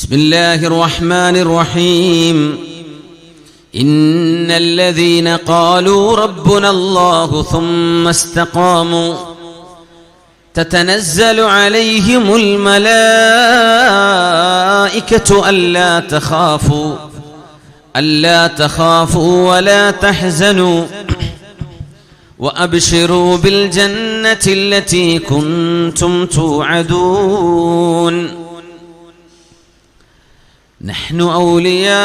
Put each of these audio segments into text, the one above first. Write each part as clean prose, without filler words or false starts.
بسم الله الرحمن الرحيم إن الذين قالوا ربنا الله ثم استقاموا تتنزل عليهم الملائكة ألا تخافوا ولا تحزنوا وأبشروا بالجنة التي كنتم توعدون نحن أولياؤكم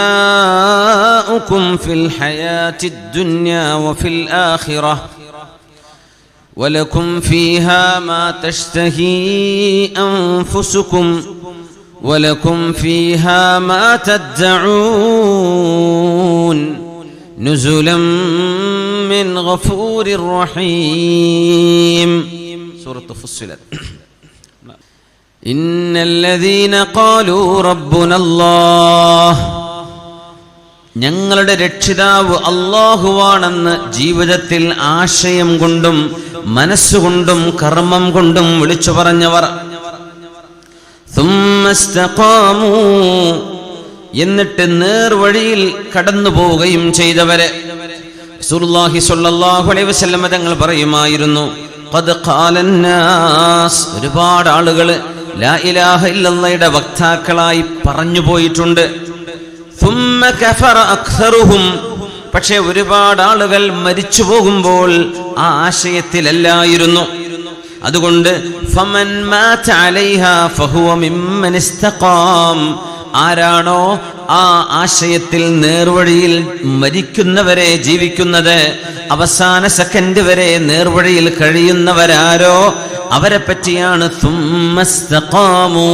في الحياة الدنيا وفي الآخرة ولكم فيها ما تشتهي أنفسكم ولكم فيها ما تدعون نزلا من غفور رحيم. سورة فصلت. إن الذين قالوا ربنا الله ഞങ്ങളുടെ രക്ഷിതാവ് അല്ലാഹുവാണെന്ന് ജീവിതത്തിൽ ആശയം കൊണ്ടും മനസ്സുകൊണ്ടും കർമ്മം കൊണ്ടും വിളിച്ചു പറഞ്ഞവർ, ثم استقاموا എന്നിട്ട് നേർവഴിയിൽ കടന്നു പോവുകയും ചെയ്തവരെ റസൂലുള്ളാഹി സ്വല്ലല്ലാഹു അലൈഹി വസല്ലം തങ്ങൾ പറയുമായിരുന്നു, ഖദ് ഖാലന്നാസ്, ഒരുപാട് ആളുകൾ ലാ ഇലാഹ ഇല്ലല്ലാഹയുടെ വക്താക്കളായി പറഞ്ഞു പോയിട്ടുണ്ട്. ثم كفر أكثرهم, പക്ഷേ ഒരുപാട് ആളുകൾ മരിച്ചു പോകുമ്പോൾ ആ ആശയത്തിലല്ലായിരുന്നു. അതുകൊണ്ട് ഫമൻ മാത അലൈഹാ ഫഹുവ മിമ്മൻ ഇസ്തഖാം, ആരാണോ ആ ആശയത്തിൽ നേർവഴിയിൽ മരിക്കുന്നവരെ ജീവിക്കുന്നത്, അവസാന സെക്കൻഡ് വരെ നേർവഴിയിൽ കഴിയുന്നവരാരോ അവരെ പറ്റിയാണ് സുമ്മസ്തഖാമു.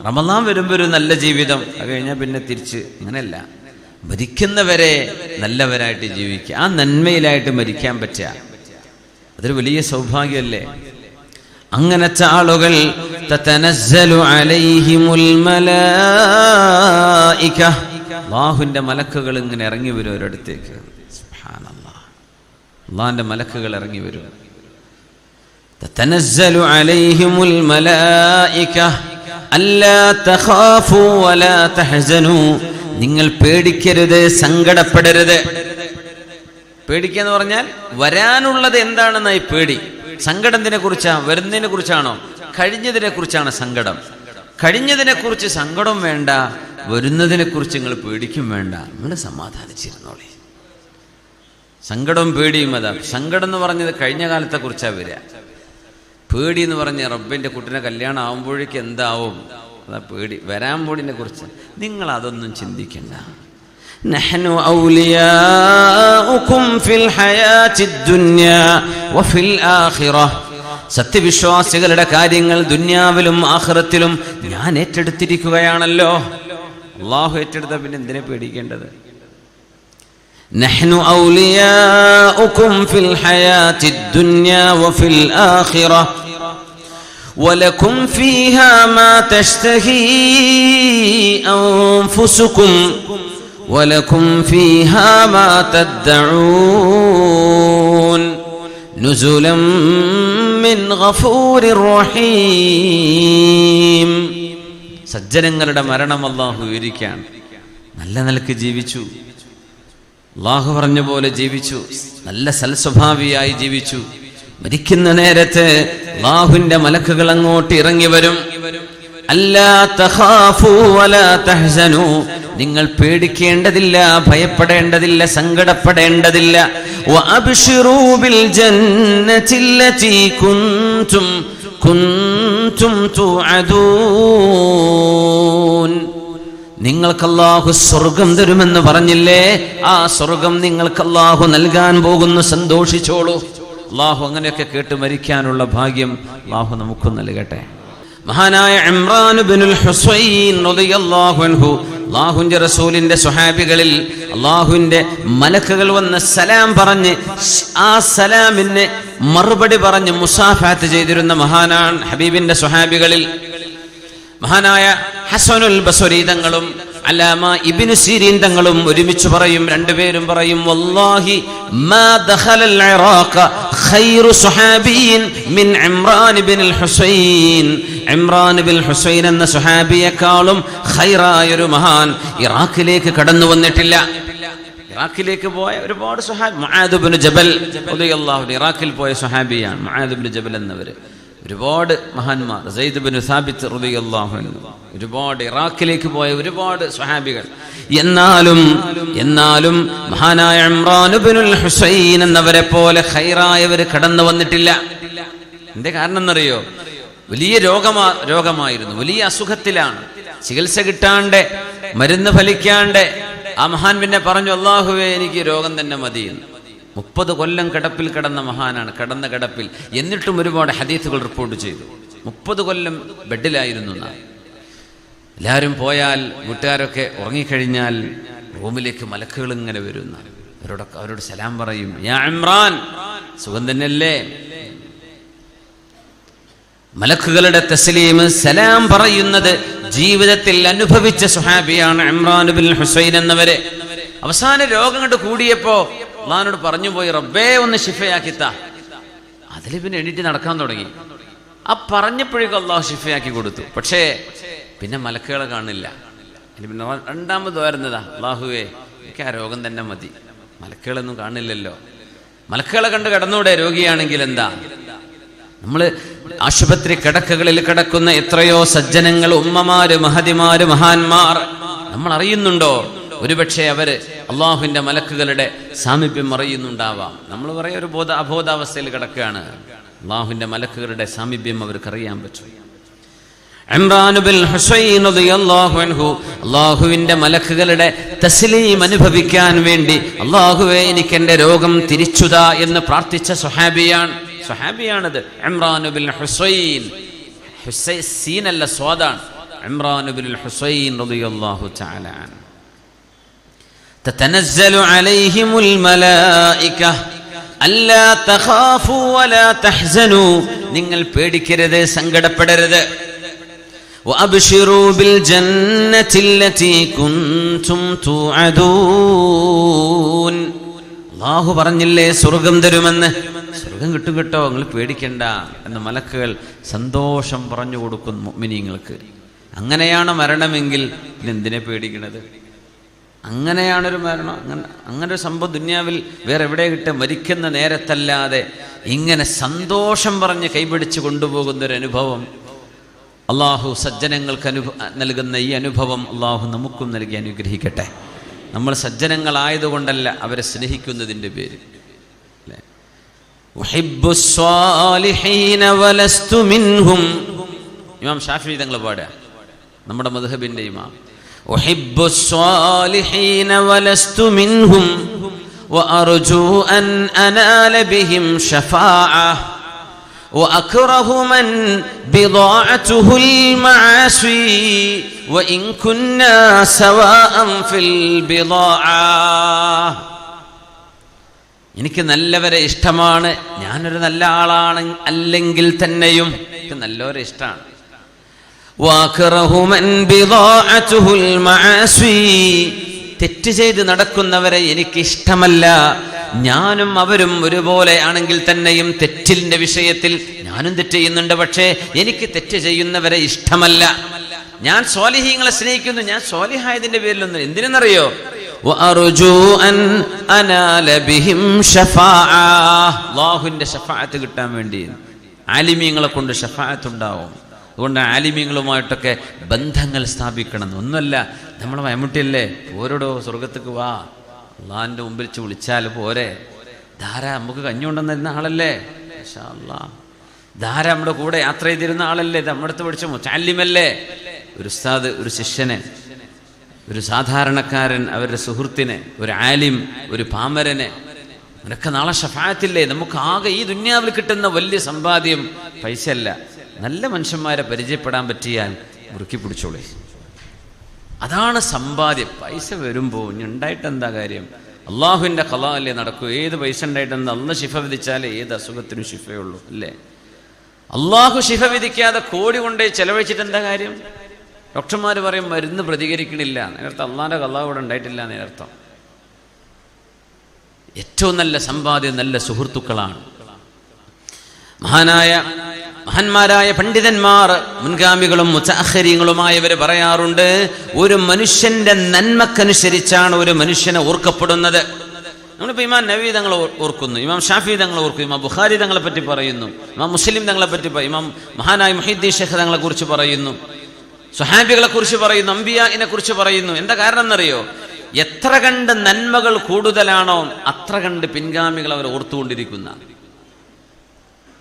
റമളാൻ വരുമ്പോൾ ഒരു നല്ല ജീവിതം, അത് കഴിഞ്ഞാൽ പിന്നെ തിരിച്ച് അങ്ങനെയല്ല, മരിക്കുന്നവരെ നല്ലവരായിട്ട് ജീവിക്കുക, ആ നന്മയിലായിട്ട് മരിക്കാൻ പറ്റുക, അതൊരു വലിയ സൗഭാഗ്യമല്ലേ. അങ്ങനത്തെ ആളുകൾ തതനസ്സലു അലൈഹിമുൽ മലായിക, അല്ലാഹുവിന്റെ മലക്കുകൾ ഇങ്ങനെ ഇറങ്ങി വരും ഒരിടത്തേക്ക്. സുബ്ഹാനല്ലാഹ്, അല്ലാഹുവിന്റെ മലക്കുകൾ ഇറങ്ങി വരും. തതനസ്സലു അലൈഹിമുൽ മലായിക അല്ലാ തഖാഫു വലാ തഹ്സനു, നിങ്ങൾ പേടിക്കരുത്, സങ്കടപ്പെടരുത്. പേടിക്കുക എന്ന് പറഞ്ഞാൽ വരാനുള്ളത് എന്താണെന്നായി പേടി. സങ്കടത്തിനെ കുറിച്ചാ, വരുന്നതിനെ കുറിച്ചാണോ? കഴിഞ്ഞതിനെ കുറിച്ചാണ് സങ്കടം. കഴിഞ്ഞതിനെ കുറിച്ച് സങ്കടം വേണ്ട, വരുന്നതിനെ കുറിച്ച് നിങ്ങൾ പേടിക്കും വേണ്ട, നിങ്ങൾ സമാധാനിച്ചിരുന്നോളി. സങ്കടവും പേടിയും അതാ. സങ്കടം എന്ന് പറഞ്ഞത് കഴിഞ്ഞ കാലത്തെ കുറിച്ചാ വരിക. പേടി എന്ന് പറഞ്ഞ റബ്ബിന്റെ കുട്ടിനെ കല്യാണം ആവുമ്പോഴേക്ക് എന്താവും, അതാ പേടി. വരാൻ പോടിനെ കുറിച്ച് നിങ്ങൾ അതൊന്നും ചിന്തിക്കണ്ട. നഹ്നു ഔലിയാഉകും ഫിൽ ഹയാത്തിദ് ദുനിയാ വഫിൽ ആഖിറ, സത്യവിശ്വാസികളുടെ കാര്യങ്ങൾ ദുനിയാവിലും ആഖിറത്തിലും ഞാൻ ഏറ്റെടുത്തിരിക്കുകയാണല്ലോ. അല്ലാഹു ഏറ്റെടുത്ത പിന്നെ എന്തിനെ പേടിക്കേണ്ടത്? നഹ്നു ഔലിയാഉകും ഫിൽ ഹയാത്തിദ് ദുനിയാ വഫിൽ ആഖിറ വലകും ഫീഹാ മാ തശ്തഹി അൻഫുസുകും വലകും ഫീഹാ മാ തദ്ദഊൻ നുസുലൻ മിൻ ഗഫൂരിർ റഹീം. സജ്ജനങ്ങളുടെ മരണം അല്ലാഹു വിവരിക്കാൻ, നല്ല നിലക്ക് ജീവിച്ചു, അല്ലാഹു പറഞ്ഞ പോലെ ജീവിച്ചു, നല്ല സൽസ്വഭാവിയായി ജീവിച്ചു. മരിക്കുന്ന നേരത്ത് അല്ലാഹുവിന്റെ മലക്കുകൾ അങ്ങോട്ട് ഇറങ്ങി വരും. അല്ലാ തഖാഫു വലാ തഹ്സനു, നിങ്ങൾ പേടിക്കേണ്ടതില്ല, ഭയപ്പെടേണ്ടതില്ല, സങ്കടപ്പെടേണ്ടതില്ല. വഅബ്ശിറൂ ബിൽ ജന്നത്തില്ലതി കുൻതും തുഅദൂൻ, നിങ്ങൾക്ക് അല്ലാഹു സ്വർഗം തരുമെന്ന് പറഞ്ഞില്ലേ, ആ സ്വർഗം നിങ്ങൾക്ക് അല്ലാഹു നൽകാൻ പോകുന്നു, സന്തോഷിച്ചോളൂ. അല്ലാഹു അങ്ങനെയൊക്കെ കേട്ട് മരിക്കാനുള്ള ഭാഗ്യം അല്ലാഹു നമുക്ക് നൽകട്ടെ. മഹാനായ ഇമ്രാൻ ഇബ്നുൽ ഹുസൈൻ റളിയല്ലാഹു അൻഹു, അല്ലാഹുവിന്റെ റസൂലിന്റെ സ്വഹാബികളിൽ അല്ലാഹുവിന്റെ മലക്കുകൾ വന്ന് സലാം പറഞ്ഞ് ആ സലാമിന് മറുപടി പറഞ്ഞ് മുസാഫാത്ത് ചെയ്തിരുന്ന മഹാനാണ് ഹബീബിന്റെ സ്വഹാബികളിൽ. മഹാനായ ഹസനുൽ ബസ്രി തങ്ങളും അല്ലാമ ഇബ്നു സിരീൻ തങ്ങളും ഒരുമിച്ച് പറയും, രണ്ടുപേരും പറയും, വല്ലാഹി മാ ദഖലൽ ഇറാഖ ഖൈറു സുഹാബിയിൻ മിൻ ഇമ്രാൻ ഇബ്നുൽ ഹുസൈൻ. ഇമ്രാൻ ഇബ്നുൽ ഹുസൈൻ എന്ന സുഹാബിയെക്കാളും ഖൈറായ ഒരു മഹാൻ ഇറാഖിലേക്ക് കടന്നു വന്നിട്ടില്ല. ഇറാഖിലേക്ക് പോയ ഒരുപാട് സുഹാബി, മുആദ് ഇബ്നു ജബൽ റളിയല്ലാഹു അൻഹു ഇറാഖിൽ പോയ സുഹാബിയാണ്. മുആദ് ഇബ്നു ജബൽ എന്നവർ, ഒരുപാട് മഹാന്മാർ, സയ്യിദ് ഇബ്നു സാബിത്ത് റളിയല്ലാഹു അൻഹു, ഒരുപാട് ഇറാഖിലേക്ക് പോയ ഒരുപാട് സ്വഹാബികൾ. എന്നാലും മഹാനായ ഇമ്രാൻ ഇബ്നുൽ ഹുസൈൻ എന്നവരെ പോലെ ഖൈറായവർ കടന്നു വന്നിട്ടില്ല. എന്തേ കാരണം എന്നറിയോ? വലിയ രോഗമായിരുന്നു, വലിയ അസുഖത്തിലാണ്, ചികിത്സ കിട്ടാണ്ട്, മരുന്ന് ഫലിക്കാണ്ട് ആ മഹാൻ പിന്നെ പറഞ്ഞു, അല്ലാഹുവേ എനിക്ക് രോഗം തന്നെ മതിയെന്ന്. 30 കൊല്ലം കിടപ്പിൽ കിടന്ന മഹാനാണ്, കിടന്ന കിടപ്പിൽ. എന്നിട്ടും ഒരുപാട് ഹദീസുകൾ റിപ്പോർട്ട് ചെയ്തു. 30 കൊല്ലം ബെഡിലായിരുന്നു. എല്ലാവരും പോയാൽ, വീട്ടുകാരൊക്കെ ഉറങ്ങിക്കഴിഞ്ഞാൽ റൂമിലേക്ക് മലക്കുകൾ ഇങ്ങനെ വരുന്ന, അവരോട് സലാം പറയും. യാ ഇമ്രാൻ, സുഖം തന്നെയല്ലേ? മലക്കുകളുടെ തസ്ലീം, സലാം പറയുന്നത് ജീവിതത്തിൽ അനുഭവിച്ച സുഹാബിയാണ് ഇമ്രാൻ ഇബ്നുൽ ഹുസൈൻ എന്നവരെ. അവസാന രോഗം കൊണ്ട് കൂടിയപ്പോ അള്ളാഹിനോട് പറഞ്ഞു പോയി, റബ്ബേ ഒന്ന് ഷിഫയാക്കിത്താ. അതിൽ പിന്നെ എണീറ്റ് നടക്കാൻ തുടങ്ങി. ആ പറഞ്ഞപ്പോഴേക്കും അള്ളാഹു ഷിഫയാക്കി കൊടുത്തു. പക്ഷേ പിന്നെ മലക്കുകളെ കാണില്ല. ഇനി പിന്നെ രണ്ടാമത് വരുന്നതാ, അള്ളാഹുവേ എനിക്ക് ആ രോഗം തന്നെ മതി, മലക്കുകളൊന്നും കാണില്ലല്ലോ. മലക്കുകളെ കണ്ട് കിടന്നൂടെ രോഗിയാണെങ്കിൽ? എന്താ, നമ്മൾ ആശുപത്രി കിടക്കകളിൽ കിടക്കുന്ന എത്രയോ സജ്ജനങ്ങൾ, ഉമ്മമാര്, മഹതിമാര്, മഹാന്മാർ നമ്മൾ അറിയുന്നുണ്ടോ? ഒരുപക്ഷെ അവര് അള്ളാഹുവിന്റെ മലക്കുകളുടെ സാമീപ്യം അറിയുന്നുണ്ടാവാം. നമ്മൾ പറയാം ഒരു അബോധാവസ്ഥയിൽ കിടക്കുകയാണ്. അള്ളാഹുവിന്റെ മലക്കുകളുടെ സാമീപ്യം അവർക്ക് അറിയാൻ പറ്റും. ഇമ്രാൻ ഇബ്നുൽ ഹുസൈൻ റളിയല്ലാഹു അൻഹു അള്ളാഹുവിന്റെ മലക്കുകളുടെ തസ്ലീം അനുഭവിക്കാൻ വേണ്ടി, അള്ളാഹുവേ എനിക്ക് എന്റെ രോഗം തിരിച്ചുതാ എന്ന് പ്രാർത്ഥിച്ച സ്വഹാബിയാണത് ഇമ്രാൻ ഇബ്നുൽ ഹുസൈൻ. ഹുസൈൻ അല്ല, സ്വാദാണ്. ഇമ്രാൻ ഇബ്നുൽ ഹുസൈൻ റളിയല്ലാഹു തആല അൻഹു. തതനസ്സലു അലൈഹിമുൽ മലായിക അല്ലാ തഖാഫു വലാ തഹ്സനു, നിങ്ങൾ പേടിക്കരുത്, സങ്കടപ്പെടരുത്. وأبشروا بالجنة التي كنتم توعدون. അല്ലാഹു പറഞ്ഞില്ലേ സ്വർഗം തരുമെന്ന്, സ്വർഗം കിട്ടും കേട്ടോ, നിങ്ങൾ പേടിക്കണ്ട എന്ന് മലക്കുകൾ സന്തോഷം പറഞ്ഞു കൊടുക്കും മുഅ്മിനീങ്ങൾക്ക്. അങ്ങനെയാണ് മരണമെങ്കിൽ എന്തിനെ പേടിക്കണത്? അങ്ങനെയാണൊരു മരണം. അങ്ങനെ ഒരു സംഭവം ദുനിയാവിൽ വേറെ എവിടെ കിട്ടുക? മരിക്കുന്ന നേരത്തല്ലാതെ ഇങ്ങനെ സന്തോഷം പറഞ്ഞ് കൈപിടിച്ച് കൊണ്ടുപോകുന്നൊരു അനുഭവം അള്ളാഹു സജ്ജനങ്ങൾക്ക് നൽകുന്ന ഈ അനുഭവം അള്ളാഹു നമുക്കും നൽകി അനുഗ്രഹിക്കട്ടെ. നമ്മൾ സജ്ജനങ്ങളായതുകൊണ്ടല്ല, അവരെ സ്നേഹിക്കുന്നതിൻ്റെ പേര്. ഇമാം ഷാഫിഈ തങ്ങൾ പാടുക, നമ്മുടെ മദ്ഹബിന്റെ ഇമാം. وأكره من بضاعته المعاصي وإن كنا سواء في البضاعة. എനിക്ക് നല്ലവരെ ഇഷ്ടമാണ്, ഞാനൊരു നല്ല ആളാണ് അല്ലെങ്കിൽ തന്നെയും എനിക്ക് നല്ലവരെ ഇഷ്ടമാണ്. وأكره من بضاعته المعاصي, തെറ്റ് ചെയ്ത് നടക്കുന്നവരെ എനിക്ക് ഇഷ്ടമല്ല. ഞാനും അവരും ഒരുപോലെ ആണെങ്കിൽ തന്നെയും തെറ്റിന്റെ വിഷയത്തിൽ ഞാനും തെറ്റ് ചെയ്യുന്നുണ്ട്, പക്ഷേ എനിക്ക് തെറ്റ് ചെയ്യുന്നവരെ ഇഷ്ടമല്ല. ഞാൻ സ്വാലിഹീങ്ങളെ സ്നേഹിക്കുന്നു, ഞാൻ സ്വാലിഹായതിന്റെ പേരിലൊന്നും. എന്തിനെന്നറിയോ? അല്ലാഹുവിന്റെ ശഫാഅത്ത് കിട്ടാൻ വേണ്ടി ആലിമീങ്ങളെ കൊണ്ട് ശഫാഅത്ത് ഉണ്ടാവും. അതുകൊണ്ട് ആലിമീങ്ങളുമായിട്ടൊക്കെ ബന്ധങ്ങൾ സ്ഥാപിക്കണം. ഒന്നുമല്ല, നമ്മളെ മമ്മൂട്ടിയല്ലേ, ഓരോടോ സ്വർഗത്തേക്ക് വാ, അള്ളാഹിന്റെ മുമ്പിൽ വിളിച്ചാൽ പോരെ. ധാര നമുക്ക് കഞ്ഞുകൊണ്ടെന്നിരുന്ന ആളല്ലേ, മാഷാ അല്ലാഹ്. ധാര നമ്മുടെ കൂടെ യാത്ര ചെയ്തിരുന്ന ആളല്ലേ, നമ്മുടെ അടുത്ത് പഠിച്ച മുതഅല്ലിമല്ലേ. ഒരു ഉസ്താദ് ഒരു ശിഷ്യനെ, ഒരു സാധാരണക്കാരൻ അവരുടെ സുഹൃത്തിനെ, ഒരു ആലിം ഒരു പാമരനെ, അവരൊക്കെ നാളെ ശഫാഅത്തില്ലേ. നമുക്ക് ആകെ ഈ ദുനിയാവിൽ കിട്ടുന്ന വലിയ സമ്പാദ്യം പൈസയല്ല, നല്ല മനുഷ്യന്മാരെ പരിചയപ്പെടാൻ പറ്റിയാൽ മുറുക്കി പിടിച്ചോളേ. അതാണ് സമ്പാദ്യം. പൈസ വരുമ്പോൾ ഇനി ഉണ്ടായിട്ട് എന്താ കാര്യം? അള്ളാഹുവിൻ്റെ ഖളാ അല്ലേ നടക്കൂ. ഏത് പൈസ ഉണ്ടായിട്ടെന്താ? അള്ളാഹ് ശിഫ വിധിച്ചാലേ ഏത് അസുഖത്തിനും ശിഫയുള്ളൂ അല്ലേ? അള്ളാഹു ശിഫ വിധിക്കാതെ കോടി കൊണ്ടേ ചെലവഴിച്ചിട്ട് എന്താ കാര്യം? ഡോക്ടർമാർ പറയും മരുന്ന് പ്രതികരിക്കണില്ല, നേരത്തെ അള്ളാഹിൻ്റെ ഖളാ ഇവിടെ ഉണ്ടായിട്ടില്ല നേരർത്ഥം. ഏറ്റവും നല്ല സമ്പാദ്യം നല്ല സുഹൃത്തുക്കളാണ്. മഹാന്മാരായ പണ്ഡിതന്മാർ, മുൻഗാമികളും മുതഅഖിരീങ്ങളുമായവർ പറയാറുണ്ട്, ഒരു മനുഷ്യന്റെ നന്മക്കനുസരിച്ചാണ് ഒരു മനുഷ്യനെ ഓർക്കപ്പെടുന്നത്. നമ്മളിപ്പോൾ ഇമാം നവവി തങ്ങൾ ഓർക്കുന്നു, ഇമാം ഷാഫി തങ്ങൾ ഓർക്കുന്നു, ഇമാം ബുഖാരി തങ്ങളെ പറ്റി പറയുന്നു, ഇമാം മുസ്ലിം തങ്ങളെ പറ്റി ഇമാം മഹാനായ മുഹീദ്ദീൻ ശൈഖ് തങ്ങളെ കുറിച്ച് പറയുന്നു, സ്വഹാബികളെ കുറിച്ച് പറയുന്നു, അംബിയാഇനെ കുറിച്ച് പറയുന്നു. എന്താ കാരണം എന്നറിയോ? എത്ര കണ്ട് നന്മകൾ കൂടുതലാണോ അത്ര കണ്ട് പിൻഗാമികൾ അവർ ഓർത്തുകൊണ്ടിരിക്കുന്ന.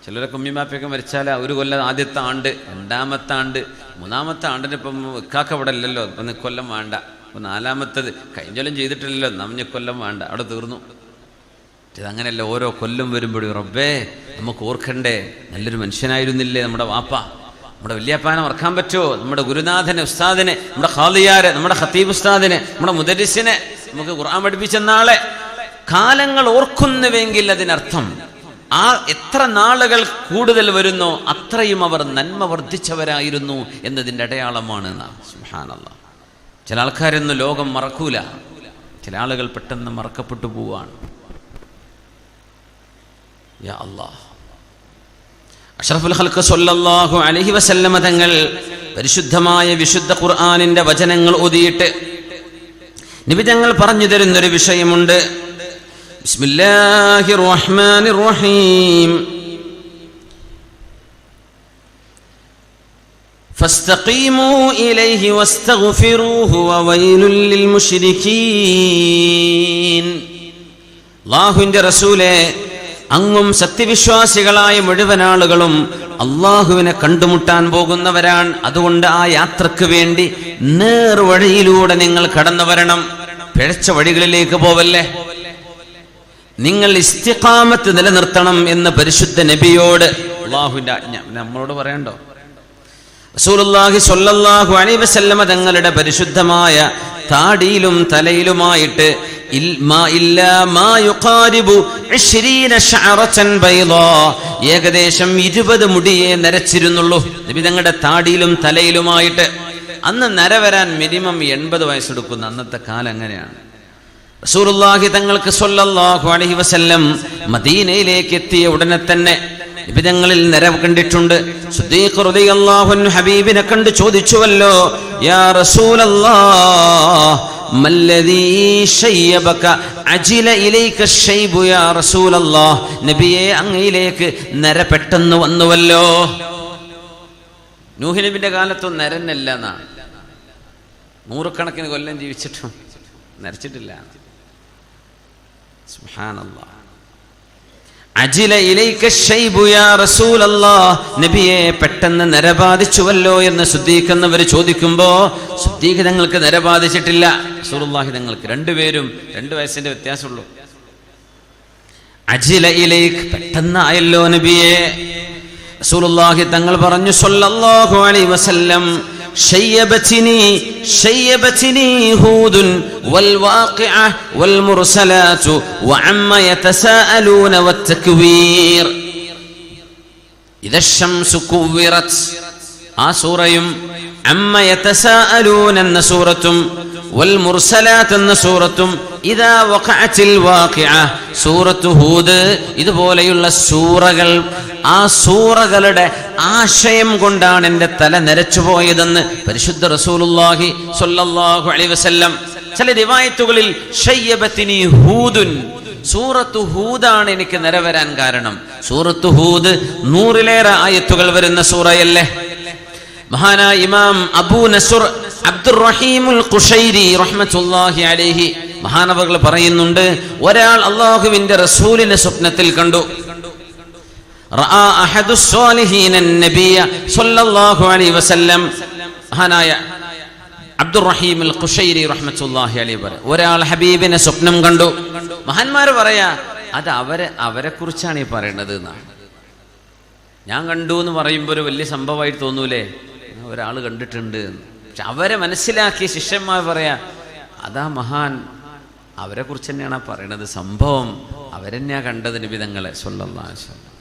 ചിലരൊക്കെ ഉമ്മിമാപ്പൊക്കെ മരിച്ചാൽ ഒരു കൊല്ലം ആദ്യത്തെ ആണ്ട്, രണ്ടാമത്തെ ആണ്ട്, മൂന്നാമത്തെ ആണ്ടിന് ഇപ്പം ഇക്കാക്ക ഇവിടെ ഇല്ലല്ലോ, ഇപ്പം കൊല്ലം വേണ്ട, ഇപ്പം നാലാമത്തത് കഴിഞ്ഞൊല്ലം ചെയ്തിട്ടില്ലല്ലോ, നമ്മ കൊല്ലം വേണ്ട, അവിടെ തീർന്നു. ഇതങ്ങനെയല്ല, ഓരോ കൊല്ലം വരുമ്പോഴും റബ്ബേ നമുക്ക് ഓർക്കണ്ടേ, നല്ലൊരു മനുഷ്യനായിരുന്നില്ലേ നമ്മുടെ വാപ്പ, നമ്മുടെ വല്യാപ്പാനെ മറക്കാൻ പറ്റുമോ, നമ്മുടെ ഗുരുനാഥനെ, ഉസ്താദിനെ, നമ്മുടെ ഖാദിയാരെ, നമ്മുടെ ഖത്തീബ് ഉസ്താദിനെ, നമ്മുടെ മുദരിസിനെ, നമുക്ക് ഖുർആൻ പഠിപ്പിച്ചെന്ന ആളെ കാലങ്ങൾ ഓർക്കുന്നുവെങ്കിൽ അതിനർത്ഥം ആ എത്ര നാളുകൾ കൂടുതൽ വരുന്നോ അത്രയും അവർ നന്മ വർദ്ധിച്ചവരായിരുന്നു എന്നതിൻ്റെ അടയാളമാണ്. സുബ്ഹാനല്ലാഹ്. ചില ആൾക്കാരൊന്നും ലോകം മറക്കൂല, ചില ആളുകൾ പെട്ടെന്ന് മറക്കപ്പെട്ടു പോവാണ്. യാ അല്ലാഹ്. അഷ്റഫുൽ ഖൽഖ് സ്വല്ലല്ലാഹു അലൈഹി വസല്ലമ തങ്ങൾ പരിശുദ്ധമായ വിശുദ്ധ ഖുർആനിന്റെ വചനങ്ങൾ ഓതിയിട്ട് നബി തങ്ങൾ പറഞ്ഞു തരുന്നൊരു വിഷയമുണ്ട്. ബിസ്മില്ലാഹിർ റഹ്മാനിർ റഹീം. ഫസ്തഖീമൂ ഇലൈഹി വസ്തഗ്ഫിറൂഹു വവൈലുൽ ലിൽ മുശ്രികീൻ. അല്ലാഹുവിന്റെ റസൂലേ, അങ്ങും സത്യവിശ്വാസികളായ മുഴുവൻ ആളുകളും അള്ളാഹുവിനെ കണ്ടുമുട്ടാൻ പോകുന്നവരാണ്. അതുകൊണ്ട് ആ യാത്രക്ക് വേണ്ടി നേർവഴിയിലൂടെ നിങ്ങൾ കടന്നു വരണം, പിഴച്ച വഴികളിലേക്ക് പോവല്ലേ. നിങ്ങൾ ഇസ്തിഖാമത്ത് നിലനിർത്തണം എന്ന് പരിശുദ്ധ നബിയോട് അള്ളാഹുവിന്റെ ആജ്ഞ നമ്മളോട് പറയണ്ടോ? റസൂലുള്ളാഹി സ്വല്ലല്ലാഹു അലൈഹി വസല്ലമ തങ്ങളുടെ പരിശുദ്ധമായ താടിയിലും തലയിലുമായിട്ട് ഏകദേശം 20 മുടിയെ നരച്ചിരുന്നുള്ളൂ നബി തങ്ങളുടെ താടിയിലും തലയിലുമായിട്ട്. അന്ന് നര വരാൻ മിനിമം 80 വയസ്സെടുക്കുന്ന അന്നത്തെ കാലം അങ്ങനെയാണ്. റസൂലുള്ളാഹി തങ്ങൾക്ക് സ്വല്ലല്ലാഹു അലൈഹി വസല്ലം മദീനയിലേക്ക് എത്തിയ ഉടനെ തന്നെ നിബിധങ്ങളിൽ നര കണ്ടിട്ടുണ്ട്. സിദ്ദീഖ് റളിയല്ലാഹു അൻഹു ഹബീബിനെ കണ്ട് ചോദിച്ചുവല്ലോ, യാ റസൂലല്ലാഹ് മല്ലദീ ശയ്യബക അജില ഇലൈക ശൈബു യാ റസൂലല്ലാഹ്, നബിയെ അങ്ങയിലേക്ക് നര പെട്ടെന്ന് വന്നുവല്ലോ. നൂഹ് നബിന്റെ കാലത്തും നരനല്ല എന്നാണ്, 100 കണക്കിന് കൊല്ലം ജീവിച്ചിട്ടും നരച്ചിട്ടില്ല. സുബ്ഹാനല്ലാഹ്. അജില ഇലൈക ശൈബു യാ റസൂലല്ലാഹ്, നബിയെ പെട്ടെന്ന് നരബാധിച്ചുവല്ലോ എന്ന് സിദ്ദീഖ് എന്നവർ ചോദിക്കുമ്പോ സിദ്ദീഖ് തങ്ങൾക്ക് നരബാധിച്ചിട്ടില്ല, റസൂലുള്ളാഹി തങ്ങൾക്ക്. രണ്ടുപേരും 2 വയസ്സിന്റെ വ്യത്യാസമുള്ളൂ. അജില ഇലൈക പെട്ടെന്നായല്ലോ നബിയെ. റസൂലുള്ളാഹി തങ്ങൾ പറഞ്ഞു സ്വല്ലല്ലാഹു അലൈഹി വസല്ലം, ശയ്യബതിനി ഹൂദുൻ വൽ വാഖിഅ വൽ മുർസലാത്തു വഅമ്മ യതസാഅലൂന വത്തക്വീർ. ഇദ ശംസു കുവ്വിറത് ആ സൂറയും അമ്മ യതസാഅലൂന എന്ന സൂറത്തും വൽ മുർസലാത്ത് എന്ന സൂറത്തും ഇദാ വഖഅത്തിൽ വാഖിഅ സൂറത്തു ഹൂദ്, ഇതുപോലെയുള്ള സൂറകൾ, ആ സൂറകളുടെ ആശയം കൊണ്ടാണ് എൻ്റെ തല നരച്ചുപോയതെന്ന് പരിശുദ്ധ റസൂലുള്ളാഹി സ്വല്ലല്ലാഹു അലൈഹി വസല്ലം. ചില റിവായത്തുകളിൽ ശയ്യബതിനി ഹൂദുൻ, സൂറത്തു ഹൂദാണ് എനിക്ക് നര വരാൻ കാരണം. സൂറത്തു ഹൂദ് 100-ലേറെ ആയത്തുകൾ വരുന്ന സൂറയല്ലേ. മഹാനായ ഇമാം അബൂ നസ്ർ അബ്ദുർറഹീമുൽ ഖുശൈരി റഹ്മത്തുള്ളാഹി അലൈഹി മഹാനവറുകൾ പറയുന്നുണ്ട്, ഒരാൾ അല്ലാഹുവിന്റെ റസൂലിനെ സ്വപ്നത്തിൽ കണ്ടു. റഅ അഹദുസ് സ്വാലിഹീന നബിയ സ്വല്ലല്ലാഹു അലൈഹി വസല്ലം. മഹാനായ അബ്ദുർറഹീമുൽ ഖുശൈരി റഹ്മത്തുള്ളാഹി അലൈഹി പറ, ഒരാൾ ഹബീബിനെ സ്വപ്നം കണ്ടു. മഹാന്മാർ പറയാ അത് അവരെ കുറിച്ചാണ് ഈ പറയണത് എന്നാണ്. ഞാൻ കണ്ടു എന്ന് പറയുമ്പോൾ ഒരു വലിയ സംഭവമായിട്ട് തോന്നൂലേ, ഒരാൾ കണ്ടിട്ടുണ്ട്. പക്ഷെ അവരെ മനസ്സിലാക്കിയ ശിഷ്യന്മാർ പറയാ അതാ മഹാൻ, അവരെ കുറിച്ച് തന്നെയാണ് പറയണത്. സംഭവം അവരെന്നെയാ കണ്ടത് നബി തങ്ങളെ സ്വല്ലല്ലാഹു അലൈഹി വസല്ലം.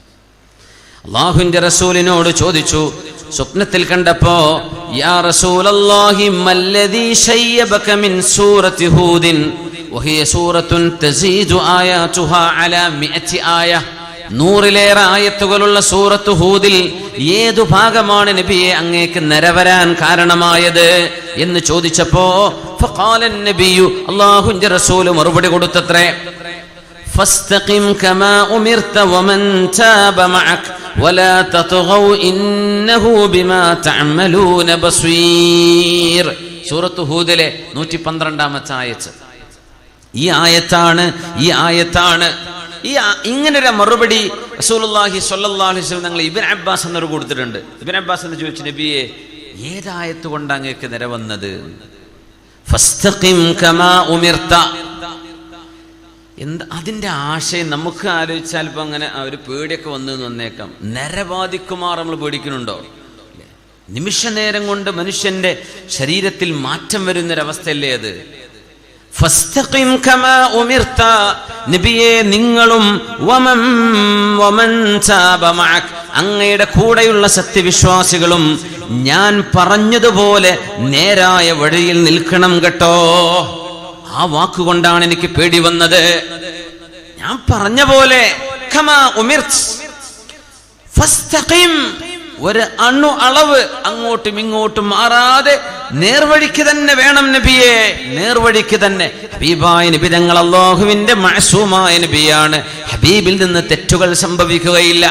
അല്ലാഹുവിന്റെ റസൂലിനോട് ചോദിച്ചു സ്വപ്നത്തിൽ കണ്ടപ്പോ, യാ റസൂലല്ലാഹി മല്ലദീ ശയ്യബക മിൻ സൂറത്തി ഹൂദിൻ വഹിയ സൂറത്തുൻ തസീദു ആയാതുഹാ അലാ 100 ആയ. 100-ലേറെ ആയത്തുകളുള്ള സൂറത്ത് ഹൂദിൽ ഏതു ഭാഗമാണ് നബിയെ അങ്ങേക്ക് നരവരാൻ കാരണമായത് എന്ന് ചോദിച്ചപ്പോ ഫഖാലൻ നബിയു, അല്ലാഹുവിന്റെ റസൂൽ മറുപടി കൊടുത്തത്രേ, ഫസ്തഖിം കമാ ഉമിർത വമൻ താബ മഅക് വലാ തത്ഗൗ ഇന്നഹു ബിമാ തഅമലൂന ബസീർ. സൂറത്ത് ഹൂദിലെ 112-ാമത്തെ ആയത്ത്. ഈ ആയത്താണ് ഇങ്ങനൊരു മറുപടി റസൂലുള്ളാഹി സ്വല്ലല്ലാഹു അലൈഹി വസല്ലം ഞങ്ങൾ ഇബ്നു അബ്ബാസ് എന്നൊരു കൊടുത്തിട്ടുണ്ട്. ഇബ്നു അബ്ബാസ് എന്ന് ചോദിച്ചു, നബിയെ ഏതായത്ത് കൊണ്ട് അങ്ങേക്ക് നിര വന്നത്? ഫസ്തഖിം കമാ ഉമിർത. എന്താ അതിന്റെ ആശയം? നമുക്ക് ആലോചിച്ചാൽ ഇപ്പൊ അങ്ങനെ ഒരു പേടിയൊക്കെ വന്നു വന്നേക്കാം. നരബാധിക്കുമാർ നമ്മൾ പേടിക്കുന്നുണ്ടോ? നിമിഷ നേരം കൊണ്ട് മനുഷ്യന്റെ ശരീരത്തിൽ മാറ്റം വരുന്നൊരവസ്ഥയല്ലേ അത്? ഫസ്തഖിം കമാ ഉമിർത, നബിയെ നിങ്ങളും വമൻ താബ മഅക്, അങ്ങയുടെ കൂടെയുള്ള സത്യവിശ്വാസികളും ഞാൻ പറഞ്ഞതുപോലെ നേരായ വഴിയിൽ നിൽക്കണം കേട്ടോ. ആ വാക്കുകൊണ്ടാണ് എനിക്ക് പേടി വന്നത്. ഞാൻ പറഞ്ഞ പോലെ കമാ ഉമിർത് ഫസ്തഖിം, ഒരു അണു അളവ് അങ്ങോട്ടും ഇങ്ങോട്ടും മാറാതെ നേർവഴിക്ക് തന്നെ വേണം നബിയെ, നേർവഴിക്ക് തന്നെ. ഹബീബായ നബി തങ്ങൾ അല്ലാഹുവിന്റെ മഅസൂമായ നബിയാണ്. ഹബീബിൽ നിന്ന് തെറ്റുകൾ സംഭവിക്കുകയില്ല.